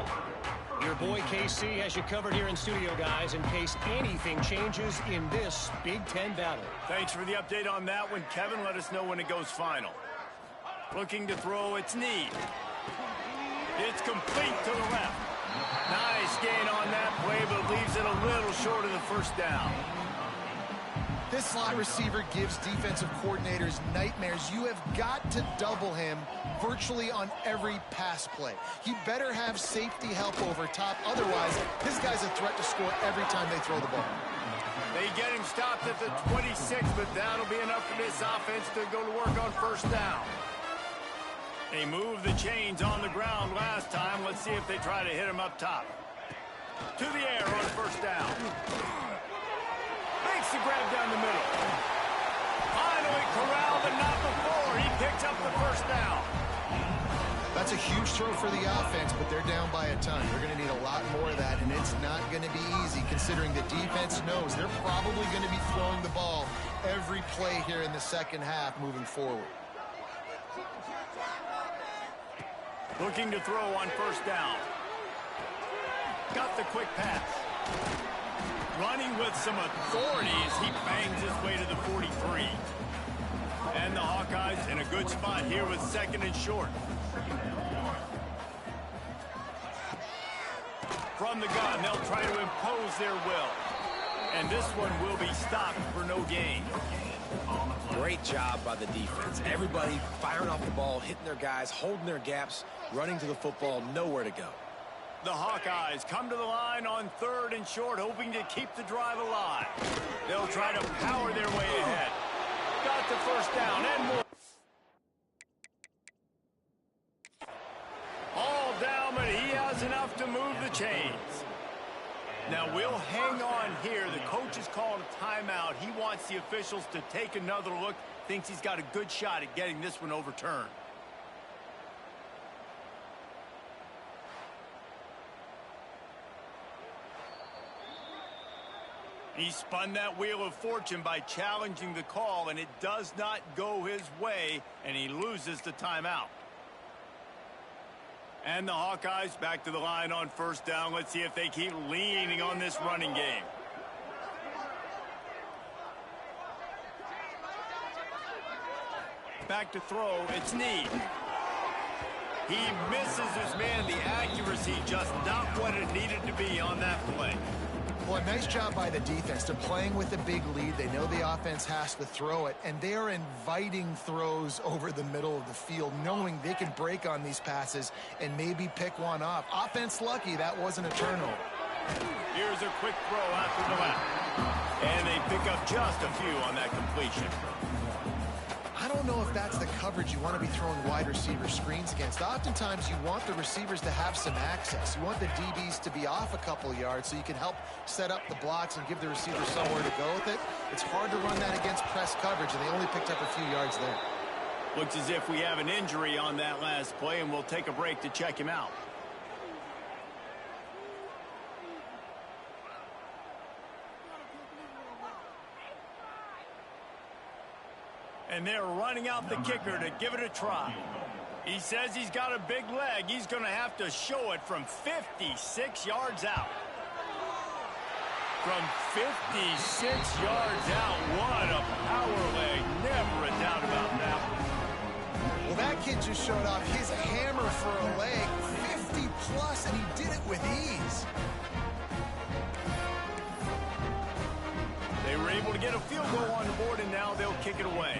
Your boy KC has you covered here in studio, guys, in case anything changes in this Big Ten battle. Thanks for the update on that one, Kevin. Let us know when it goes final. Looking to throw its knee. It's complete to the left. Nice gain on that play, but leaves it a little short of the 1st down. This slot receiver gives defensive coordinators nightmares. You have got to double him virtually on every pass play. He better have safety help over top. Otherwise, this guy's a threat to score every time they throw the ball. They get him stopped at the 26, but that'll be enough for this offense to go to work on 1st down. They moved the chains on the ground last time. Let's see if they try to hit him up top. To the air on 1st down. Makes the grab down the middle. Finally corralled, but not before. He picks up the 1st down. That's a huge throw for the offense, but they're down by a ton. They're going to need a lot more of that, and it's not going to be easy considering the defense knows they're probably going to be throwing the ball every play here in the second half moving forward. Looking to throw on 1st down. Got the quick pass. Running with some authority as he bangs his way to the 43. And the Hawkeyes in a good spot here with 2nd and short. From the gun, they'll try to impose their will. And this one will be stopped for no gain. Great job by the defense. Everybody firing off the ball, hitting their guys, holding their gaps, running to the football, nowhere to go. The Hawkeyes come to the line on 3rd and short, hoping to keep the drive alive. They'll try to power their way ahead. Got the first down and more. All down, but he has enough to move the chains. Now we'll hang on here. The coach is calling a timeout. He wants the officials to take another look. Thinks he's got a good shot at getting this one overturned. He spun that wheel of fortune by challenging the call, and it does not go his way, and he loses the timeout. And the Hawkeyes back to the line on 1st down. Let's see if they keep leaning on this running game. Back to throw, it's Need. He misses his man. The accuracy just not what it needed to be on that play. Well, a nice job by the defense. They're playing with a big lead. They know the offense has to throw it, and they are inviting throws over the middle of the field, knowing they can break on these passes and maybe pick one off. Offense lucky that wasn't a turnover. Here's a quick throw out to the left. And they pick up just a few on that completion. I don't know if that's the coverage you want to be throwing wide receiver screens against. Oftentimes, you want the receivers to have some access. You want the DBs to be off a couple yards so you can help set up the blocks and give the receiver somewhere to go with it. It's hard to run that against press coverage, and they only picked up a few yards there. Looks as if we have an injury on that last play, and we'll take a break to check him out. And they're running out the kicker to give it a try. He says he's got a big leg. He's going to have to show it from 56 yards out. From 56 yards out, what a power leg. Never a doubt about that. Well, that kid just showed off his hammer for a leg, 50 plus, and he did it with ease. They were able to get a field goal on the board, and now they'll kick it away.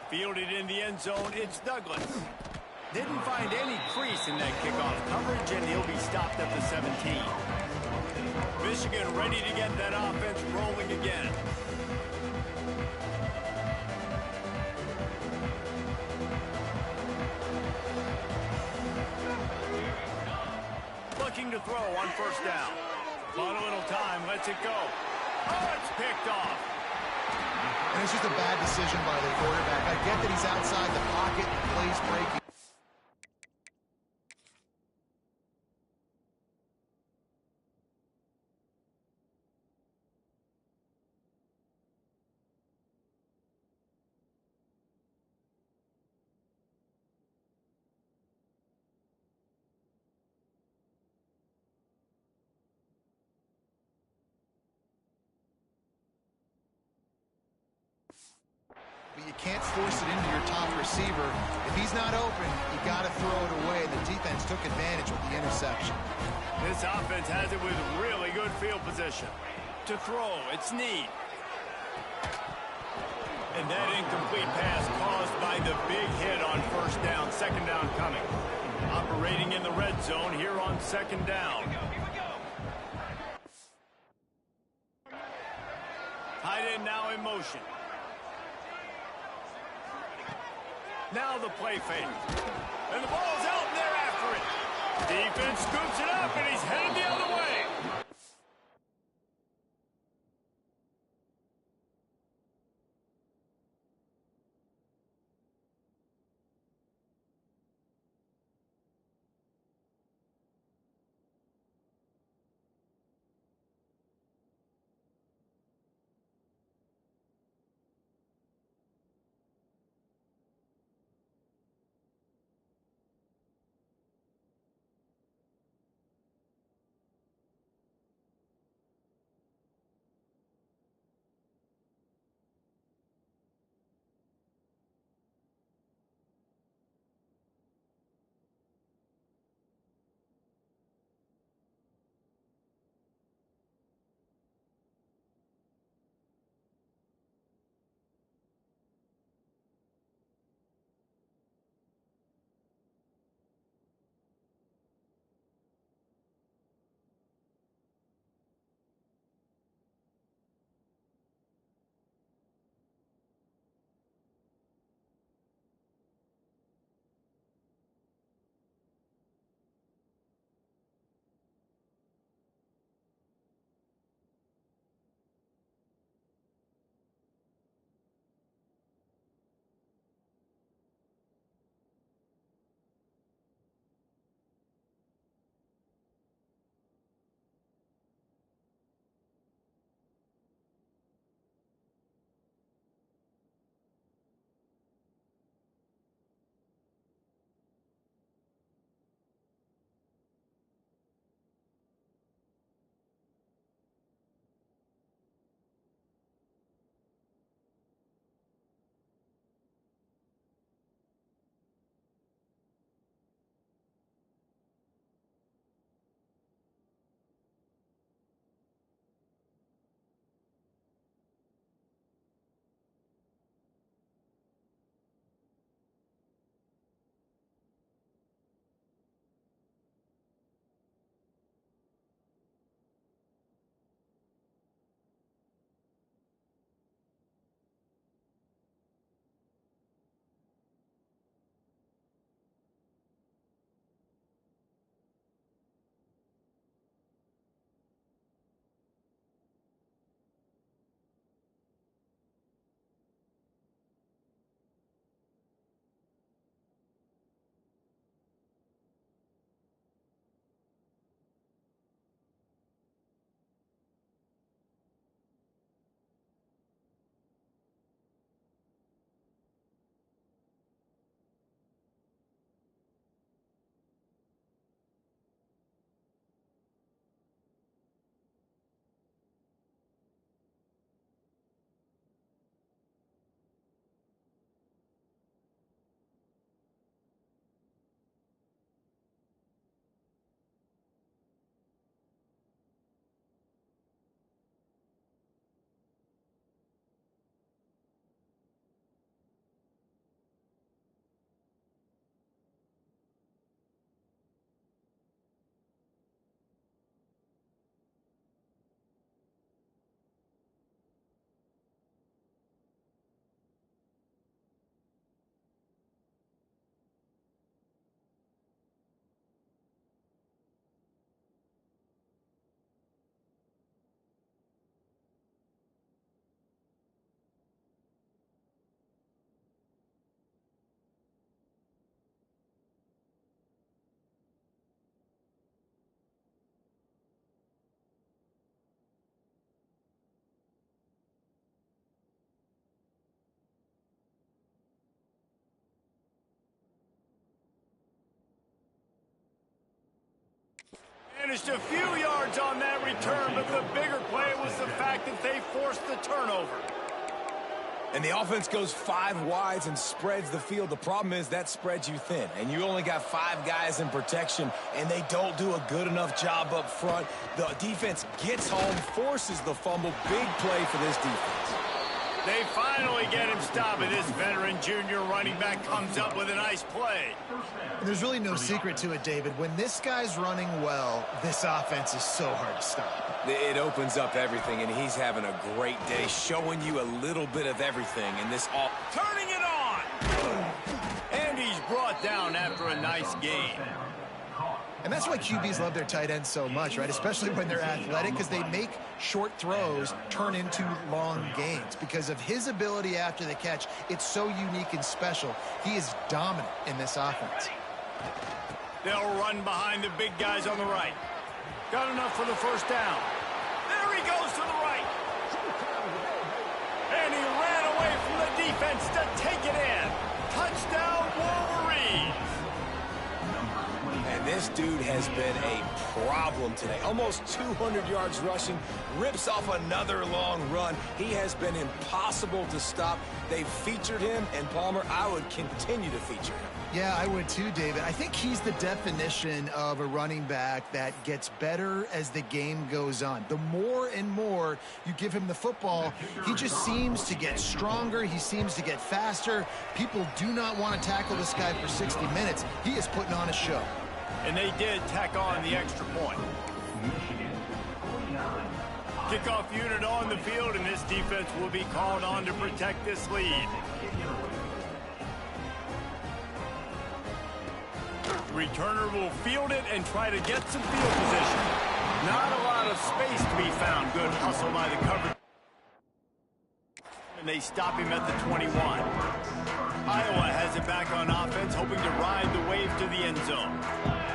Fielded in the end zone, it's Douglas. Didn't find any crease in that kickoff coverage, and he'll be stopped at the 17. Michigan ready to get that offense rolling again. Looking to throw on 1st down. Fun a little time, lets it go. Oh, it's picked off. And it's just a bad decision by the quarterback. I get that he's outside the pocket, plays breaking. But you can't force it into your top receiver. If he's not open, you got to throw it away. The defense took advantage with the interception. This offense has it with really good field position. To throw, it's Need. And that incomplete pass caused by the big hit on 1st down. 2nd down coming. Operating in the red zone here on 2nd down. Tight end now in motion. Now the play fake. And the ball's out, and they're after it. Defense scoops it up, and he's headed the other way. Salvaged a few yards on that return, but the bigger play was the fact that they forced the turnover. And the offense goes 5 wides and spreads the field. The problem is that spreads you thin, and you only got 5 guys in protection, and they don't do a good enough job up front. The defense gets home, forces the fumble. Big play for this defense. They finally get him stopped, and this veteran junior running back comes up with a nice play. And there's really no secret to it, David. When this guy's running well, this offense is so hard to stop. It opens up everything, and he's having a great day, showing you a little bit of everything in this all. Turning it on! And he's brought down after a nice gain. And that's why QBs love their tight ends so much, right? Especially when they're athletic, because they make short throws turn into long gains. Because of his ability after the catch, it's so unique and special. He is dominant in this offense. They'll run behind the big guys on the right. Got enough for the first down. There he goes to the right. And he ran away from the defense to take it in. Touchdown, Wolverines. And this dude has been a problem today. Almost 200 yards rushing, rips off another long run. He has been impossible to stop. They've featured him, and Palmer, I would continue to feature him. Yeah, I would too, David. I think he's the definition of a running back that gets better as the game goes on. The more and more you give him the football, he just seems to get stronger. He seems to get faster. People do not want to tackle this guy for 60 minutes. He is putting on a show. And they did tack on the extra point. Kickoff unit on the field, and this defense will be called on to protect this lead. Returner will field it and try to get some field position. Not a lot of space to be found. Good hustle by the coverage. And they stop him at the 21. Iowa has it back on offense, hoping to ride the wave to the end zone.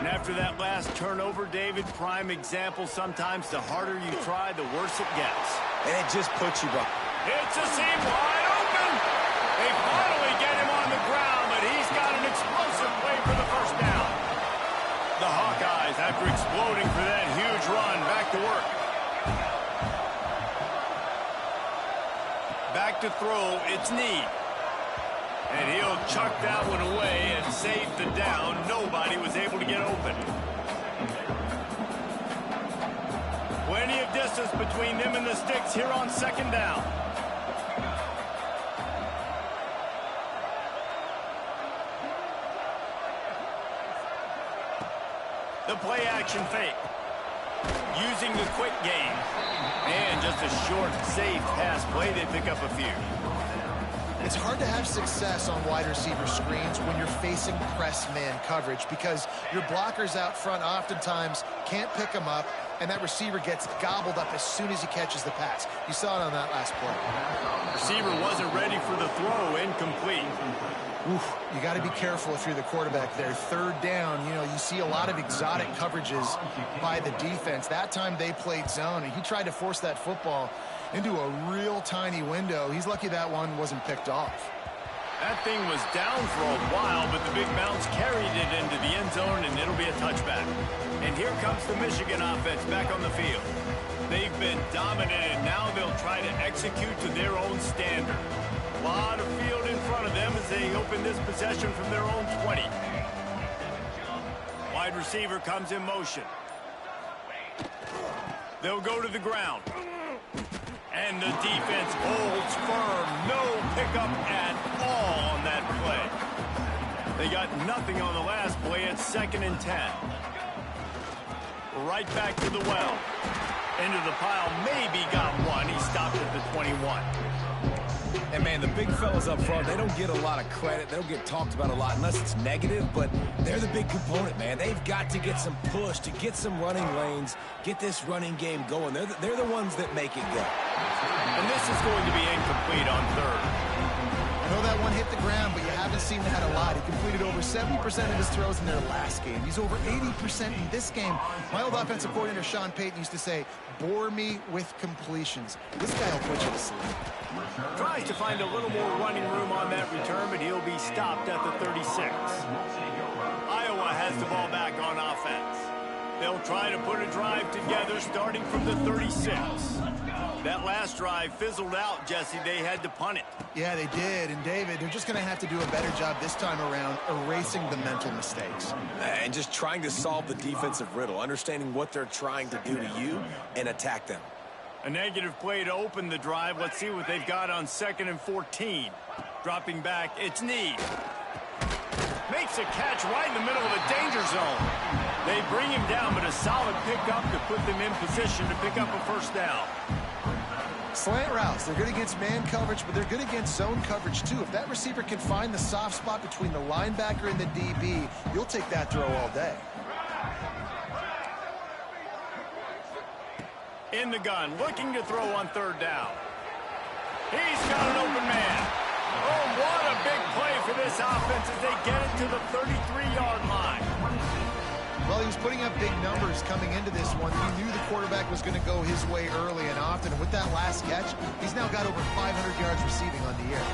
And after that last turnover, David, prime example, sometimes the harder you try, the worse it gets. And it just puts you back. It's a seam wide open. They finally get him on the ground, but he's got an explosive play for the first down. The Hawkeyes, after exploding for that huge run, back to work. Back to throw, it's Need. And he'll chuck that one away and save the down. Nobody was able to get open. Plenty of distance between them and the sticks here on second down. The play action fake. Using the quick game. And just a short, safe pass play. They pick up a few. It's hard to have success on wide receiver screens when you're facing press man coverage because your blockers out front oftentimes can't pick them up, and that receiver gets gobbled up as soon as he catches the pass. You saw it on that last play. Receiver wasn't ready for the throw, incomplete. Oof, you got to be careful if you're the quarterback there. Third down, you know, you see a lot of exotic coverages by the defense. That time they played zone, and he tried to force that football into a real tiny window. He's lucky that one wasn't picked off. That thing was down for a while, but the big bounce carried it into the end zone, and it'll be a touchback. And here comes the Michigan offense back on the field. They've been dominant, and now they'll try to execute to their own standard. A lot of field in front of them as they open this possession from their own 20. Wide receiver comes in motion. They'll go to the ground. And the defense holds firm. No pickup at all on that play. They got nothing on the last play. It's 2nd and 10. Right back to the well. Into the pile. Maybe got one. He stopped at the 21. And, man, the big fellas up front, they don't get a lot of credit. They don't get talked about a lot unless it's negative, but they're the big component, man. They've got to get some push, to get some running lanes, get this running game going. They're the ones that make it go. And this is going to be incomplete on third. I know that one hit the ground, but you haven't seen that a lot. He completed over 70% of his throws in their last game. He's over 80% in this game. My old offensive coordinator, Sean Payton, used to say, bore me with completions. This guy will put you to sleep. Tries to find a little more running room on that return, but he'll be stopped at the 36. Iowa has the ball back on offense. They'll try to put a drive together starting from the 36. That last drive fizzled out, Jesse. They had to punt it. Yeah, they did. And, David, they're just going to have to do a better job this time around erasing the mental mistakes. And just trying to solve the defensive riddle, understanding what they're trying to do to you and attack them. A negative play to open the drive. Let's see what they've got on 2nd and 14. Dropping back, it's Need. Makes a catch right in the middle of the danger zone. They bring him down, but a solid pickup to put them in position to pick up a first down. Slant routes, they're good against man coverage, but they're good against zone coverage too. If that receiver can find the soft spot between the linebacker and the DB, you'll take that throw all day. In the gun, looking to throw on 3rd down. He's got an open man. Oh, what a big play for this offense as they get it to the 33-yard line. Well, he was putting up big numbers coming into this one. He knew the quarterback was going to go his way early and often. And with that last catch, he's now got over 500 yards receiving on the year.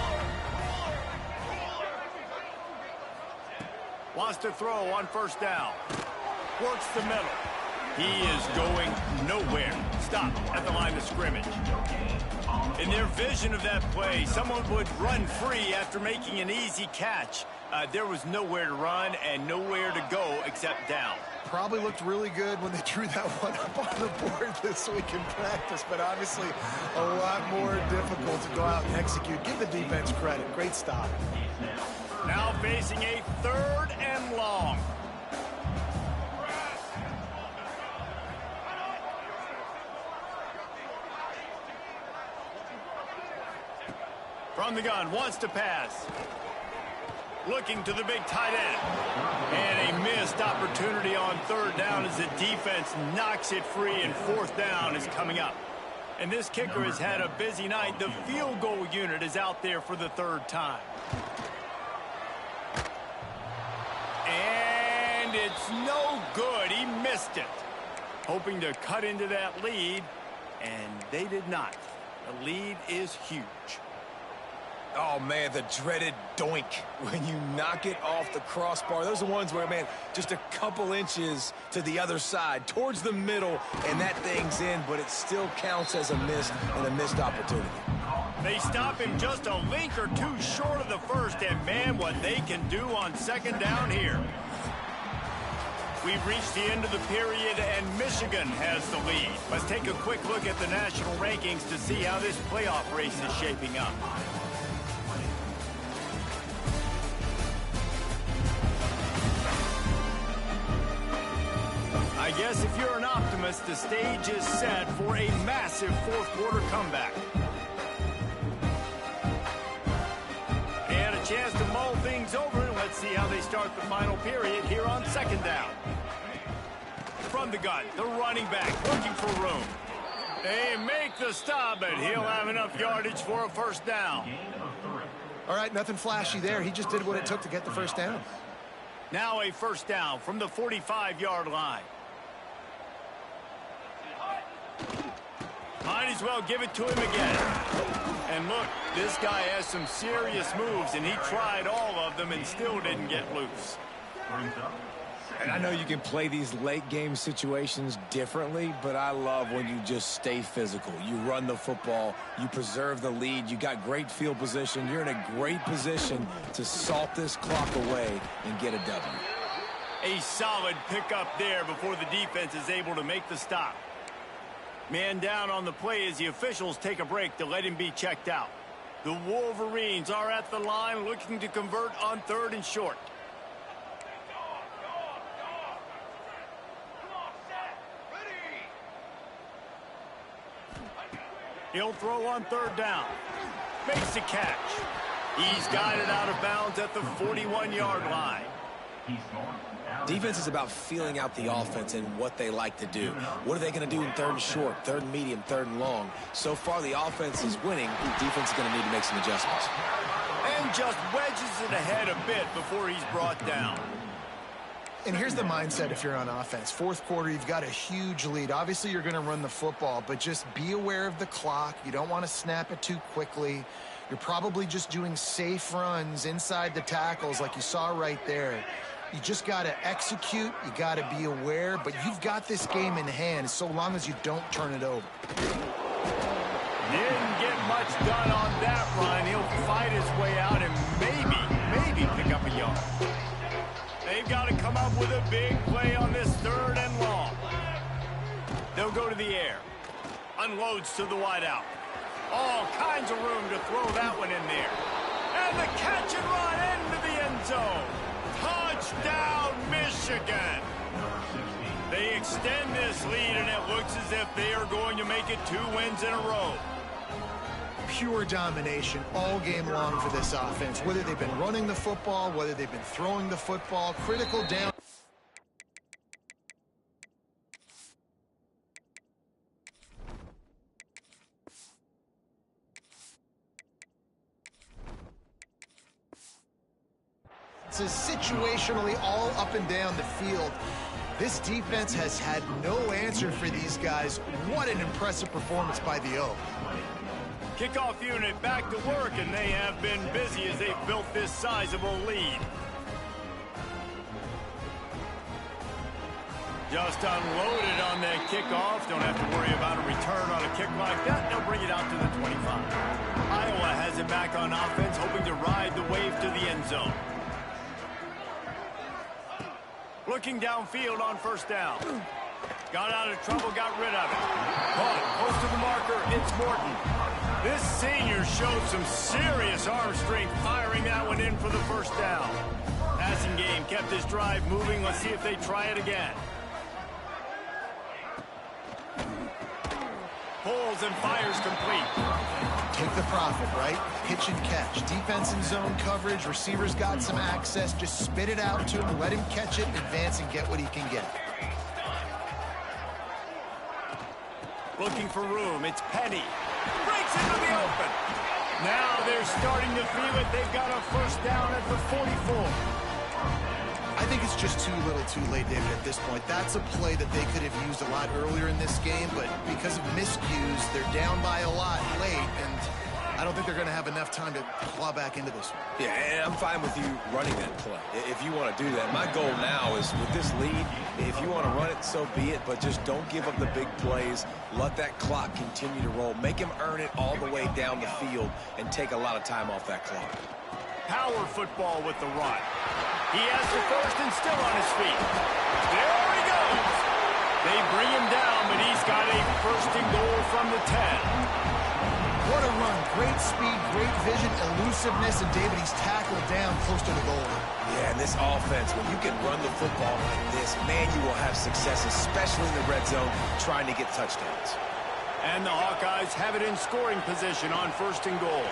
Wants to throw on 1st down. Works the middle. He is going nowhere. Stop at the line of scrimmage. In their vision of that play, someone would run free after making an easy catch. There was nowhere to run and nowhere to go except down. Probably looked really good when they drew that one up on the board this week in practice, but obviously a lot more difficult to go out and execute. Give the defense credit. Great stop. Now facing a 3rd and long. From the gun, wants to pass. Looking to the big tight end. And a missed opportunity on 3rd down as the defense knocks it free, and 4th down is coming up. And this kicker has had a busy night. The field goal unit is out there for the 3rd time. And it's no good. He missed it. Hoping to cut into that lead, and they did not. The lead is huge. Oh, man, the dreaded doink when you knock it off the crossbar. Those are ones where, man, just a couple inches to the other side, towards the middle, and that thing's in, but it still counts as a miss and a missed opportunity. They stop him just a link or two short of the 1st, and, man, what they can do on 2nd down here. We've reached the end of the period, and Michigan has the lead. Let's take a quick look at the national rankings to see how this playoff race is shaping up. I guess if you're an optimist, the stage is set for a massive 4th quarter comeback. And a chance to mull things over, and let's see how they start the final period here on 2nd down. From the gun, the running back looking for room. They make the stop, but he'll have enough yardage for a 1st down. All right, nothing flashy there. He just did what it took to get the 1st down. Now a 1st down from the 45-yard line. Might as well give it to him again. And look, this guy has some serious moves, and he tried all of them and still didn't get loose. And I know you can play these late game situations differently, but I love when you just stay physical. You run the football, you preserve the lead, you got great field position. You're in a great position to salt this clock away and get a W. A solid pickup there before the defense is able to make the stop. Man down on the play as the officials take a break to let him be checked out. The Wolverines are at the line looking to convert on 3rd and short. He'll throw on 3rd down. Makes the catch. He's got it out of bounds at the 41-yard line. Defense is about feeling out the offense and what they like to do. What are they going to do in 3rd and short, 3rd and medium, 3rd and long? So far, the offense is winning. The defense is going to need to make some adjustments. And just wedges it ahead a bit before he's brought down. And here's the mindset if you're on offense. 4th quarter, you've got a huge lead. Obviously, you're going to run the football, but just be aware of the clock. You don't want to snap it too quickly. You're probably just doing safe runs inside the tackles like you saw right there. You just got to execute. You got to be aware. But you've got this game in hand so long as you don't turn it over. Didn't get much done on that run. He'll fight his way out and maybe pick up a yard. They've got to come up with a big play on this 3rd and long. They'll go to the air. Unloads to the wideout. All kinds of room to throw that one in there. And the catch and run into the end zone. Touchdown, Michigan. They extend this lead, and it looks as if they are going to make it 2 wins in a row. Pure domination all game long for this offense. Whether they've been running the football, whether they've been throwing the football, critical down. It's situationally all up and down the field. This defense has had no answer for these guys. What an impressive performance by the O. Kickoff unit back to work, and they have been busy as they've built this sizable lead. Just unloaded on that kickoff. Don't have to worry about a return on a kick like that. They'll bring it out to the 25. Iowa has it back on offense, hoping to ride the wave to the end zone. Looking downfield on 1st down. Got out of trouble, got rid of it. Caught close to the marker, it's Morton. This senior showed some serious arm strength firing that one in for the 1st down. Passing game kept this drive moving. Let's see if they try it again. Pulls and fires complete. Take the profit, right? Pitch and catch. Defense in zone coverage. Receivers got some access. Just spit it out to him. Let him catch it, advance, and get what he can get. Looking for room. It's Penny. Breaks into the open. Now they're starting to feel it. They've got a 1st down at the 44. I think it's just too little too late, David, at this point. That's a play that they could have used a lot earlier in this game, but because of miscues, they're down by a lot late, and I don't think they're going to have enough time to claw back into this one. Yeah, and I'm fine with you running that play if you want to do that. My goal now is with this lead, if you want to run it, so be it, but just don't give up the big plays. Let that clock continue to roll. Make him earn it all the way down the field and take a lot of time off that clock. Power football with the run. He has the 1st and still on his feet. There he goes. They bring him down, but he's got a 1st and goal from the 10. What a run. Great speed, great vision, elusiveness, and David, he's tackled down close to the goal. Yeah, and this offense, when you can run the football like this, man, you will have success, especially in the red zone, trying to get touchdowns. And the Hawkeyes have it in scoring position on 1st and goal.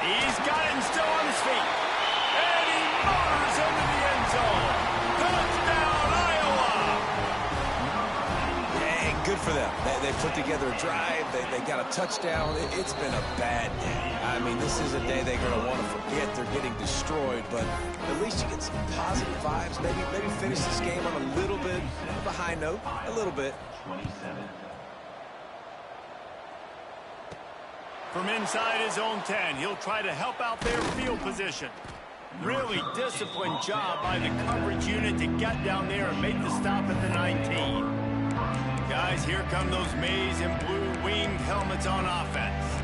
He's got it and still on his feet. And he motors into the end zone. Touchdown, Iowa! And good for them. They put together a drive. They got a touchdown. It's been a bad day. I mean, this is a day they're going to want to forget. They're getting destroyed, but at least you get some positive vibes. Maybe finish this game on a little bit of a high note. A little bit. From inside his own 10, he'll try to help out their field position. Really disciplined job by the coverage unit to get down there and make the stop at the 19. Guys, here come those maize and blue winged helmets on offense.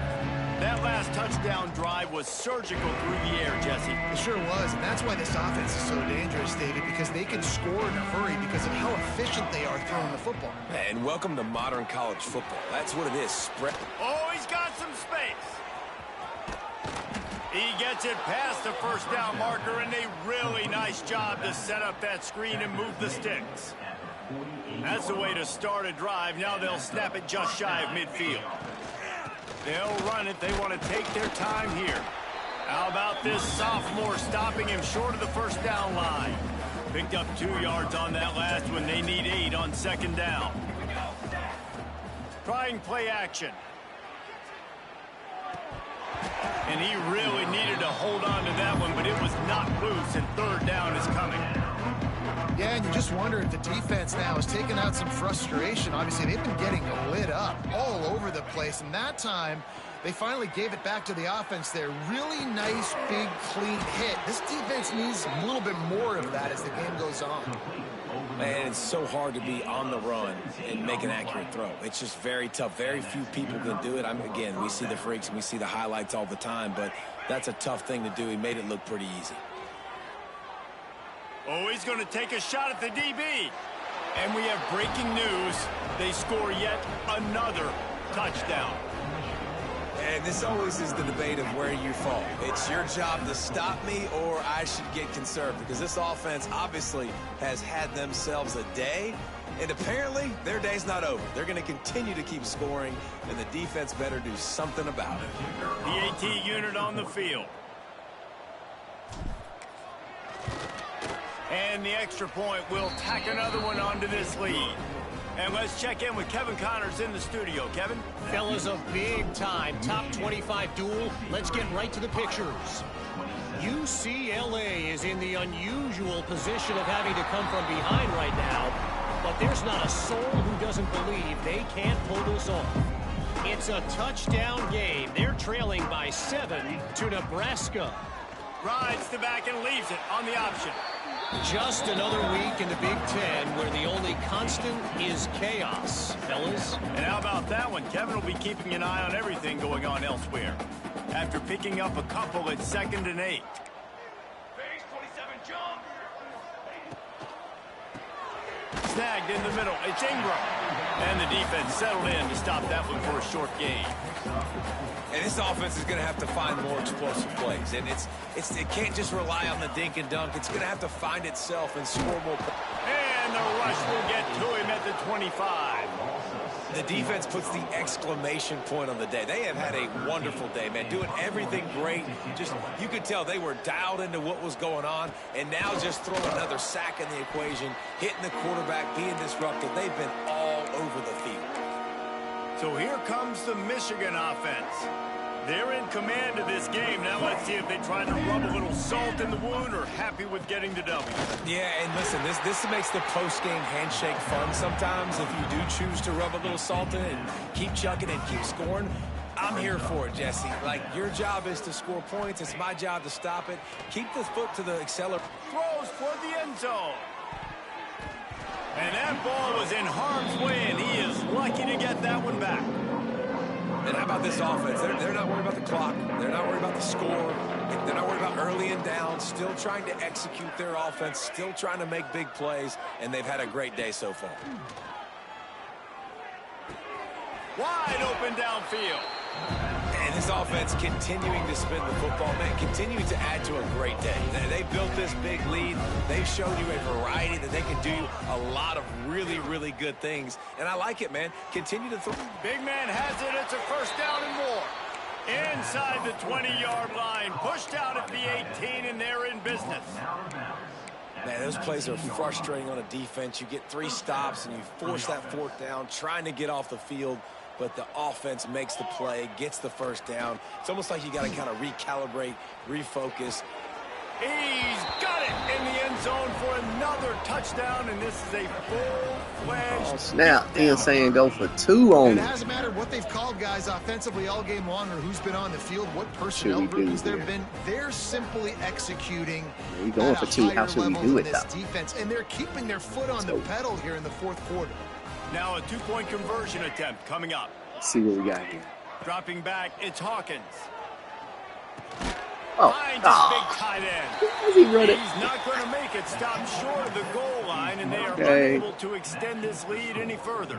That last touchdown drive was surgical through the air, Jesse. It sure was, and that's why this offense is so dangerous, David, because they can score in a hurry because of how efficient they are throwing the football. And welcome to modern college football. That's what it is. Spread. Oh, he's got some space. He gets it past the 1st down marker, and a really nice job to set up that screen and move the sticks. That's the way to start a drive. Now they'll snap it just shy of midfield. They'll run it. They want to take their time here. How about this sophomore stopping him short of the 1st down line? Picked up 2 yards on that last one. They need 8 on 2nd down. Trying play action. And he really needed to hold on to that one, but it was not loose, and 3rd down is coming. Yeah, and you just wonder if the defense now has taken out some frustration. Obviously, they've been getting lit up all over the place, and that time they finally gave it back to the offense there. Really nice, big, clean hit. This defense needs a little bit more of that as the game goes on. Man, it's so hard to be on the run and make an accurate throw. It's just very tough. Very few people can do it. Again, we see the freaks and we see the highlights all the time, but that's a tough thing to do. He made it look pretty easy. Oh, he's going to take a shot at the DB. And we have breaking news. They score yet another touchdown. And this always is the debate of where you fall. It's your job to stop me or I should get conserved, because this offense obviously has had themselves a day, and apparently their day's not over. They're going to continue to keep scoring, and the defense better do something about it. The AT unit on the field. And the extra point will tack another one onto this lead. And let's check in with Kevin Connors in the studio. Kevin? Fellas, a big-time top 25 duel. Let's get right to the pictures. UCLA is in the unusual position of having to come from behind right now, but there's not a soul who doesn't believe they can't pull this off. It's a touchdown game. They're trailing by 7 to Nebraska. Rides the back and leaves it on the option. Just another week in the Big Ten where the only constant is chaos, fellas. And how about that one? Kevin will be keeping an eye on everything going on elsewhere. After picking up a couple at 2nd and 8. Base 27 jump. Snagged in the middle. It's Ingram. And the defense settled in to stop that one for a short gain. And this offense is going to have to find more explosive plays. And it can't just rely on the dink and dunk. It's going to have to find itself and score more. And the rush will get to him at the 25. The defense puts the exclamation point on the day. They have had a wonderful day, man. Doing everything great. Just, you could tell they were dialed into what was going on. And now just throw another sack in the equation, hitting the quarterback, being disruptive. They've been all over the field. So here comes the Michigan offense. They're in command of this game. Now let's see if they try to rub a little salt in the wound or happy with getting the W. Yeah, and listen, this makes the post-game handshake fun sometimes if you do choose to rub a little salt in and keep chucking and keep scoring. I'm here for it, Jesse. Like, your job is to score points. It's my job to stop it. Keep the foot to the accelerator. Throws for the end zone. And that ball was in harm's way, and he is lucky to get that one back. And how about this offense? They're not worried about the clock. They're not worried about the score. They're not worried about early and down. Still trying to execute their offense. Still trying to make big plays. And they've had a great day so far. Wide open downfield. And this offense continuing to spin the football, man, continuing to add to a great day. They built this big lead. They've shown you a variety that they can do a lot of really, really good things. And I like it, man. Continue to throw. Big man has it. It's a first down and more. Inside the 20-yard line. Pushed out at the 18, and they're in business. Man, those plays are frustrating on a defense. You get 3 stops, and you force that 4th down, trying to get off the field. But the offense makes the play, gets the first down. It's almost like you got to kind of recalibrate, refocus. He's got it in the end zone for another touchdown, and this is a full-fledged. Oh, snap. He is saying go for 2 on It him. hasn't mattered what they've called guys offensively all game long or who's been on the field, what personnel groupings there have been. They're simply executing He's going for 2. How should we do it, though? Defense, and they're keeping their foot on the pedal here in the 4th quarter. Now a 2-point conversion attempt coming up. Let's see what we got here. Dropping back, it's Hawkins. Oh, Finds his big tight end. How's he run it? He's not going to make it. Stop short of the goal line, and they are unable to extend this lead any further.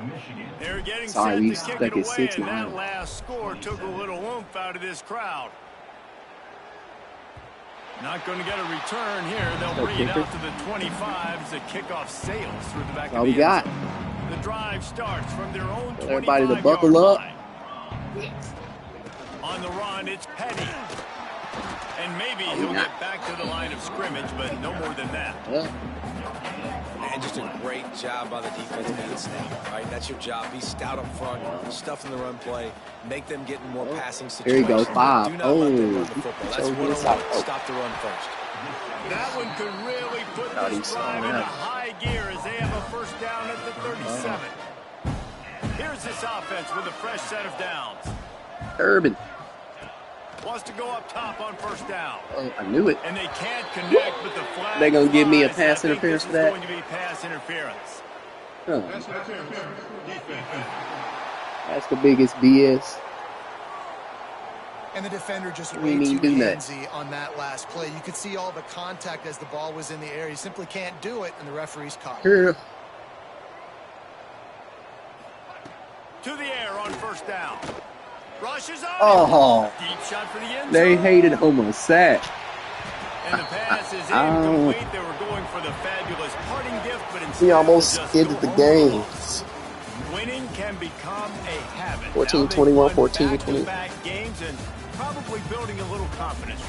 They're getting set to kick it away, and that last score took a little oomph out of this crowd. Not going to get a return here. They'll bring it out to the 25 as the kickoff sails through the back of the end zone. The drive starts from their own 25-yard everybody to buckle up. line. On the run, it's Petty. And maybe he'll get back to the line of scrimmage, but no more than that. And just a great job by the defense being stout, right? That's your job. Be stout up front, stuff in the run play, make them get in more passing situations. Here he goes, 5. Do not let them run the football. That's what I want. Stop the run first. That one could really put this drive into high gear as they have a first down at the 37. Here's this offense with a fresh set of downs. Urban. Wants to go up top on first down. Oh, I knew it. And they can't connect, but the flag They gonna give me a flies. pass I think interference this for is that? going to be pass interference. Oh. That's the biggest BS. And the defender just We way need too to do that. handsy on that last play. You could see all the contact as the ball was in the air. You simply can't do it, and the referee's caught. Here. To the air on first down. Rushes on. Oh, Deep shot for the end they zone. hated homo sack. And the pass is Oh. incomplete. They were going for the fabulous parting gift, but instead He almost just ended go the home game. alone. Winning can become a habit. 14-21, Now they've won 14-20. back-to-back games and probably building a little confidence.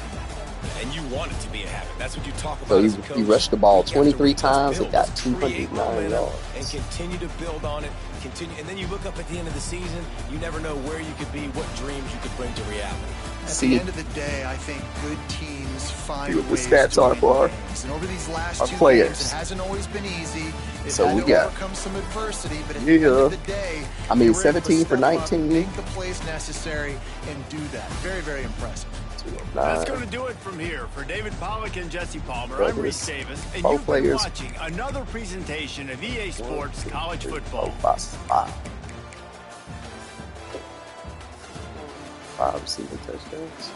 And you want it to be a habit. That's what you talk about So as a he coach. rushed the ball Week after 23 week, let's times and build, got let's create 209 momentum yards. and continue to build on it. Continue, and then you look up at the end of the season. You never know where you could be, what dreams you could bring to reality. At See. the end of the day, I think good teams find See what the ways stats to are win for our- games. And over these last our two players. games, it hasn't always been easy. They've So had we to got- overcome some adversity, but at Yeah. the end of the day, I mean, they were able to 17 for step up, 19. make the plays necessary, and do that. Very, very impressive. That's 209. going to do it from here. For David Pollack and Jesse Palmer, I'm Brothers. Reese Davis, and Both you've players. been watching another presentation of EA Sports College Football. 5 receiving touchdowns.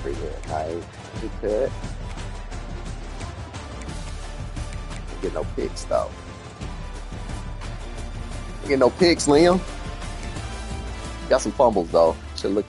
Pretty good. High, good cut. Don't get no picks though. Don't get no picks, Liam. Got some fumbles though. Should look